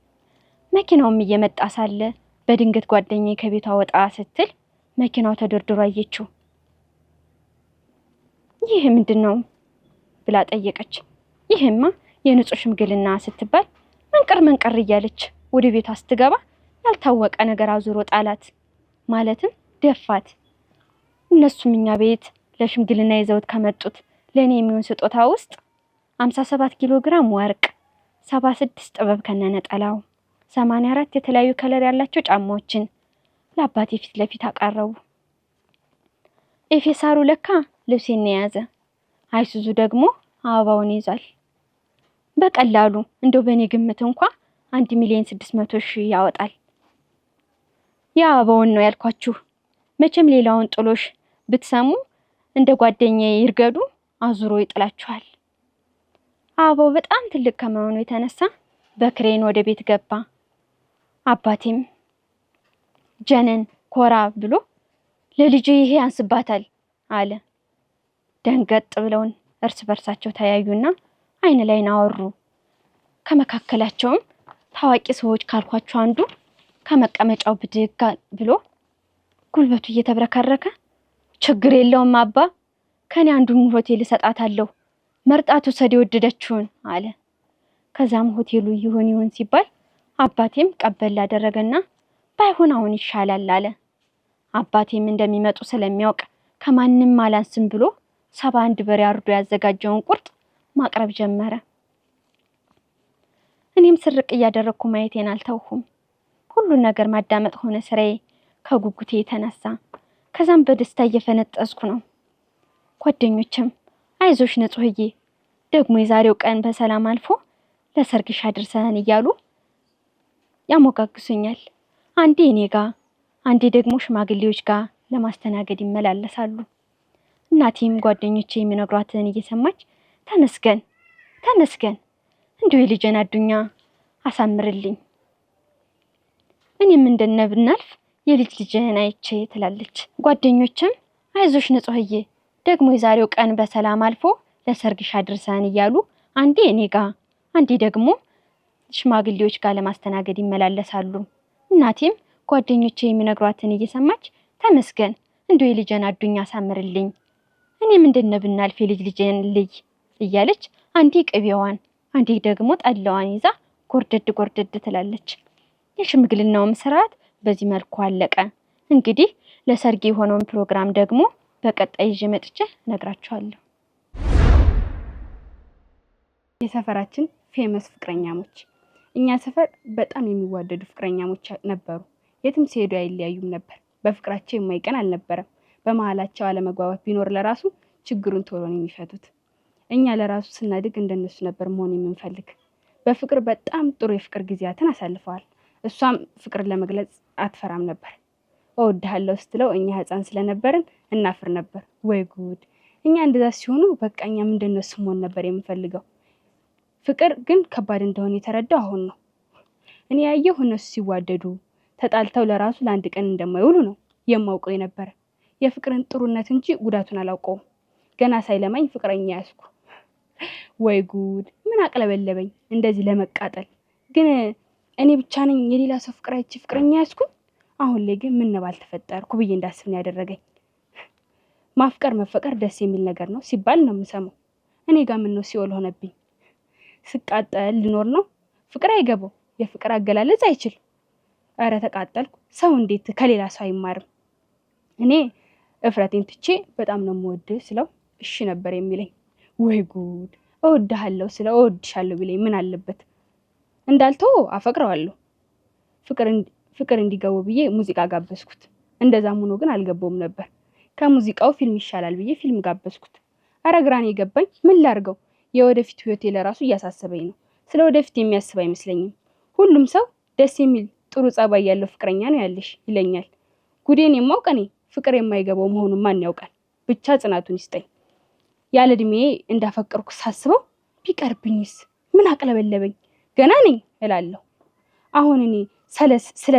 መኪናውም እየመጣ ሳለ በድንገት ጓደኛዬ ከቤቷ ወጣ ስትል መኪናው ተደርድሮ አየችው። ይህ ምንድነው ብላ ጠየቀች። ይህማ የንጹህ ሽምግልና ስትባል መንቀር እያለች ወደ ቤቷ ስትገባ ያልታወቀ ነገር አዙሮ ጣላት፣ ማለትም ደፋት። እነሱም እኛ ቤት ለሽምግልና ይዘውት ከመጡት ለኔ የሚሆን ስጦታ ውስጥ 57 ኪሎ ግራም ወርቅ፣ 76 ጥበብ ከነነጠላው፣ 84 የተለያዩ ከለር ያላቸው ጫማዎችን ለአባቴ ፊት ለፊት አቀረቡ። ኤፌሳሩ ለካ ልብሴን የያዘ፣ አይሱዙ ደግሞ አበባውን ይዟል። በቀላሉ እንደው በእኔ ግምት እንኳን 1,600,000 ያወጣል። ያ አበባውን ነው ያልኳችሁ። መቼም ሌላውን ጥሎሽ ብትሰሙ እንደ ጓደኛዬ ይርገዱ አዙሮ ይጥላችኋል። አበባው በጣም ትልቅ ከመሆኑ የተነሳ በክሬን ወደ ቤት ገባ። አባቴም ጀነን ኮራ ብሎ ለልጄ ይሄ ያንስባታል አለ። ደንገጥ ብለውን እርስ በርሳቸው ተያዩና አይን ላይን አወሩ። ከመካከላቸውም ታዋቂ ሰዎች ካልኳቸው አንዱ ከመቀመጫው ብድግ ብሎ ጉልበቱ እየተብረከረከ ችግር የለውም አባ፣ ከኔ አንዱን ሆቴል እሰጣታለሁ፣ መርጣቱ ሰደ ወደደችውን አለ። ከዛም ሆቴሉ ይሁን ሲባል አባቴም ቀበል አደረገና ባይሆን አሁን ይሻላል አለ። አባቴም እንደሚመጡ ስለሚያውቅ ከማንም አላንስም ብሎ 71 በሬ አርዶ ያዘጋጀውን ቁርጥ ማቅረብ ጀመረ። እኔም ስርቅ እያደረኩ ማየቴን አልተውኩም። ሁሉን ነገር ማዳመጥ ሆነ ስራዬ ከጉጉቴ የተነሳ። ከዛም በደስታ እየፈነጠስኩ ነው። ጓደኞችም አይዞሽ ንጹህዬ፣ ደግሞ የዛሬው ቀን በሰላም አልፎ ለሰርግሽ አድርሰን እያሉ ያሞጋግሱኛል። አንዴ እኔ ጋር አንዴ ደግሞ ሽማግሌዎች ጋር ለማስተናገድ ይመላለሳሉ። እናቴም ጓደኞቼ የሚነግሯትን እየሰማች ተመስገን ተመስገን፣ እንዲሁ የልጄን አዱኛ አሳምርልኝ፣ እኔም እንደነብናልፍ የልጅ ልጅህን አይቼ ትላለች። ጓደኞችም አይዞሽ ንጹህዬ፣ ደግሞ የዛሬው ቀን በሰላም አልፎ ለሰርግሽ አድርሰን እያሉ አንዴ እኔ ጋር አንዴ ደግሞ ሽማግሌዎች ጋር ለማስተናገድ ይመላለሳሉ። እናቴም ጓደኞቼ የሚነግሯትን እየሰማች ተመስገን፣ እንዲሁ የልጄን አዱኛ አሳምርልኝ፣ እኔም እንደነብናልፍ የልጅ ልጄን ልይ እያለች አንዴ ቅቤዋን አንዴ ደግሞ ጠላዋን ይዛ ጎርደድ ጎርደድ ትላለች። የሽምግልናውም ስርዓት በዚህ መልኩ አለቀ። እንግዲህ ለሰርግ የሆነውን ፕሮግራም ደግሞ በቀጣይ ይዤ መጥቼ እነግራችኋለሁ። የሰፈራችን ፌመስ ፍቅረኛሞች። እኛ ሰፈር በጣም የሚዋደዱ ፍቅረኛሞች ነበሩ። የትም ሲሄዱ አይለያዩም ነበር። በፍቅራቸው የማይቀን አልነበረም። በመሀላቸው አለመግባባት ቢኖር ለራሱ ችግሩን ቶሎ ነው የሚፈቱት። እኛ ለራሱ ስናድግ እንደነሱ ነበር መሆን የምንፈልግ። በፍቅር በጣም ጥሩ የፍቅር ጊዜያትን አሳልፈዋል። እሷም ፍቅር ለመግለጽ አትፈራም ነበር። እወድሃለሁ ስትለው እኛ ህፃን ስለነበርን እናፍር ነበር። ወይ ጉድ! እኛ እንደዛ ሲሆኑ በቃ እኛም እንደነሱ መሆን ነበር የምንፈልገው። ፍቅር ግን ከባድ እንደሆነ የተረዳው አሁን ነው። እኔ ያየሁ እነሱ ሲዋደዱ ተጣልተው ለራሱ ለአንድ ቀን እንደማይውሉ ነው የማውቀው የነበረ። የፍቅርን ጥሩነት እንጂ ጉዳቱን አላውቀውም። ገና ሳይለማኝ ፍቅረኛ ያዝኩ። ወይ ጉድ! ምን አቅለበለበኝ እንደዚህ ለመቃጠል። ግን እኔ ብቻ ነኝ የሌላ ሰው ፍቅር አይቼ ፍቅረኛ ያዝኩ። አሁን ላይ ግን ምን ነባል ተፈጠርኩ ብዬ እንዳስብ ነው ያደረገኝ። ማፍቀር መፈቀር ደስ የሚል ነገር ነው ሲባል ነው የምሰማው። እኔ ጋር ምን ነው ሲኦል ሆነብኝ። ስቃጠል ልኖር ነው። ፍቅር አይገባው፣ የፍቅር አገላለጽ አይችል። አረ ተቃጠልኩ። ሰው እንዴት ከሌላ ሰው አይማርም? እኔ እፍረቴን ትቼ በጣም ነው የምወድህ ስለው እሺ ነበር የሚለኝ። ወይ ጉድ! እወድሃለሁ ስለው እወድሻለሁ ቢለኝ ምን አለበት? እንዳልተው አፈቅረዋለሁ። ፍቅር እንዲገባው ብዬ ሙዚቃ ጋበዝኩት። እንደዛም ሆኖ ግን አልገባውም ነበር። ከሙዚቃው ፊልም ይሻላል ብዬ ፊልም ጋበዝኩት። አረ ግራን የገባኝ ምን ላርገው? የወደፊት ህይወቴ ለራሱ እያሳሰበኝ ነው። ስለ ወደፊት የሚያስብ አይመስለኝም። ሁሉም ሰው ደስ የሚል ጥሩ ጸባይ ያለው ፍቅረኛ ነው ያለሽ ይለኛል። ጉዴን የማውቅ እኔ ፍቅር የማይገባው መሆኑን ማን ያውቃል? ብቻ ጽናቱን ይስጠኝ። ያለ እድሜ እንዳፈቀርኩ ሳስበው ቢቀርብኝስ? ምን አቅለበለበኝ? ገና ነኝ እላለሁ። አሁን እኔ ስለ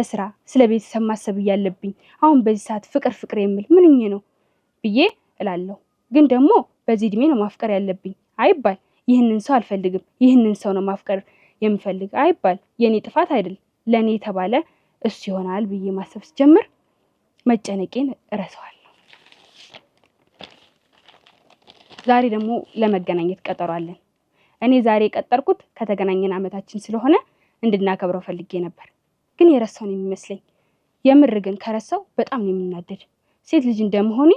ስራ ስለ ቤተሰብ ማሰብ እያለብኝ አሁን በዚህ ሰዓት ፍቅር የሚል ምንኝ ነው ብዬ እላለሁ። ግን ደግሞ በዚህ እድሜ ነው ማፍቀር ያለብኝ አይባል። ይህንን ሰው አልፈልግም፣ ይህንን ሰው ነው ማፍቀር የምፈልግ አይባል። የኔ ጥፋት አይደል፣ ለኔ የተባለ እሱ ይሆናል ብዬ ማሰብ ስጀምር መጨነቄን እረሳዋለሁ። ዛሬ ደግሞ ለመገናኘት ቀጠሮ አለን። እኔ ዛሬ የቀጠርኩት ከተገናኘን አመታችን ስለሆነ እንድናከብረው ፈልጌ ነበር፣ ግን የረሳውን የሚመስለኝ። የምር ግን ከረሳው በጣም ነው የምናደድ። ሴት ልጅ እንደመሆኔ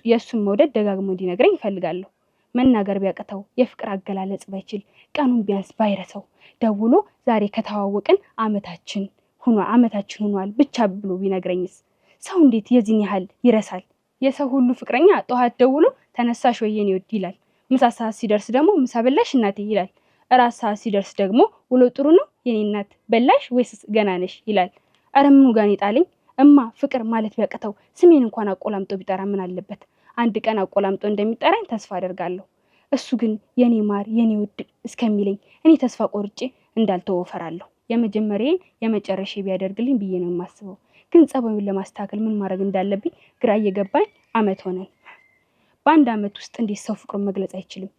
የእሱን መውደድ ደጋግሞ እንዲነግረኝ እፈልጋለሁ። መናገር ቢያቅተው የፍቅር አገላለጽ ባይችል ቀኑን ቢያንስ ባይረሳው ደውሎ ዛሬ ከተዋወቅን አመታችን ሆኗል ብቻ ብሎ ቢነግረኝስ? ሰው እንዴት የዚህን ያህል ይረሳል? የሰው ሁሉ ፍቅረኛ ጠዋት ደውሎ ተነሳሽ ወይ የኔ ወድ ይላል። ምሳ ሰዓት ሲደርስ ደግሞ ምሳ በላሽ እናቴ ይላል። እራት ሰዓት ሲደርስ ደግሞ ውሎ ጥሩ ነው የኔ እናት በላሽ ወይስ ገና ነሽ ይላል። አረ ምኑ ጋር ይጣለኝ? እማ ፍቅር ማለት ቢያቅተው ስሜን እንኳን አቆላምጦ ቢጠራ ምን አለበት? አንድ ቀን አቆላምጦ እንደሚጠራኝ ተስፋ አደርጋለሁ። እሱ ግን የኔ ማር የኔ ውድ እስከሚለኝ እኔ ተስፋ ቆርጬ እንዳልተወው እፈራለሁ። የመጀመሪያዬን የመጨረሻ ቢያደርግልኝ ብዬ ነው የማስበው። ግን ጸባዩን ለማስተካከል ምን ማድረግ እንዳለብኝ ግራ እየገባኝ አመት ሆነን። በአንድ አመት ውስጥ እንዴት ሰው ፍቅሩን መግለጽ አይችልም?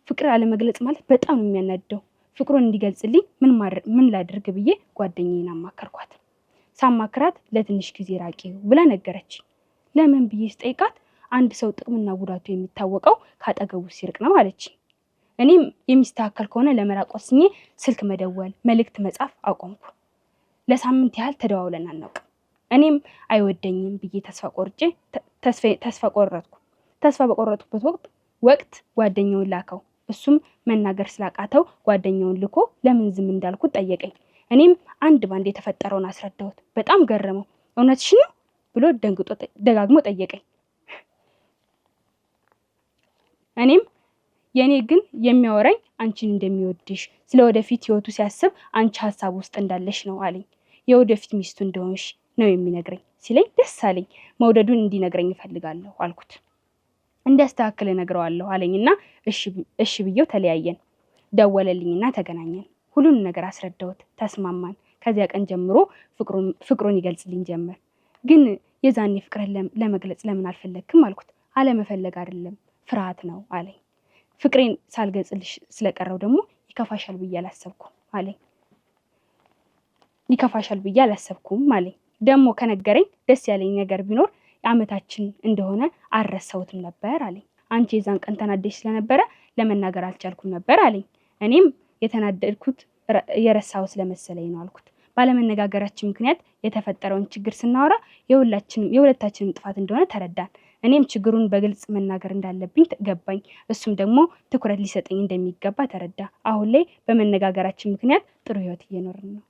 ፍቅር አለመግለጽ ማለት በጣም ነው የሚያናደው። ፍቅሩን እንዲገልጽልኝ ምን ላድርግ ብዬ ጓደኛዬን አማከርኳት። ሳማክራት ለትንሽ ጊዜ ራቂው ብላ ነገረችኝ። ለምን ብዬ ስጠይቃት አንድ ሰው ጥቅምና ጉዳቱ የሚታወቀው ካጠገቡ ሲርቅ ነው አለችኝ። እኔም የሚስተካከል ከሆነ ለመራቅ ወስኜ ስልክ መደወል፣ መልእክት መጻፍ አቆምኩ። ለሳምንት ያህል ተደዋውለን አናውቅም። እኔም አይወደኝም ብዬ ተስፋ ቆረጥኩ። ተስፋ በቆረጥኩበት ወቅት ጓደኛውን ላከው። እሱም መናገር ስላቃተው ጓደኛውን ልኮ ለምን ዝም እንዳልኩት ጠየቀኝ። እኔም አንድ ባንድ የተፈጠረውን አስረዳሁት። በጣም ገረመው። እውነትሽ ነው ብሎ ደንግጦ ደጋግሞ ጠየቀኝ። እኔም የኔ ግን የሚያወራኝ አንቺን እንደሚወድሽ ስለ ወደፊት ህይወቱ ሲያስብ አንቺ ሀሳብ ውስጥ እንዳለሽ ነው አለኝ። የወደፊት ሚስቱ እንደሆንሽ ነው የሚነግረኝ ሲለኝ ደስ አለኝ። መውደዱን እንዲነግረኝ እፈልጋለሁ አልኩት። እንዲያስተካክል እነግረዋለሁ አለኝና እሺ ብዬው ተለያየን። ደወለልኝና ተገናኘን። ሁሉን ነገር አስረዳሁት፣ ተስማማን። ከዚያ ቀን ጀምሮ ፍቅሩን ይገልጽልኝ ጀመር። ግን የዛኔ ፍቅርን ለመግለጽ ለምን አልፈለግክም አልኩት። አለመፈለግ አይደለም ፍርሃት ነው አለኝ። ፍቅሬን ሳልገልጽልሽ ስለቀረው ደግሞ ይከፋሻል ብዬ አላሰብኩም አለኝ። ደግሞ ከነገረኝ ደስ ያለኝ ነገር ቢኖር የዓመታችን እንደሆነ አልረሳሁትም ነበር አለኝ። አንቺ የዛን ቀን ተናደሽ ስለነበረ ለመናገር አልቻልኩም ነበር አለኝ። እኔም የተናደድኩት የረሳው ስለመሰለኝ ነው አልኩት። ባለመነጋገራችን ምክንያት የተፈጠረውን ችግር ስናወራ የሁለታችንም ጥፋት እንደሆነ ተረዳን። እኔም ችግሩን በግልጽ መናገር እንዳለብኝ ገባኝ። እሱም ደግሞ ትኩረት ሊሰጠኝ እንደሚገባ ተረዳ። አሁን ላይ በመነጋገራችን ምክንያት ጥሩ ህይወት እየኖርን ነው።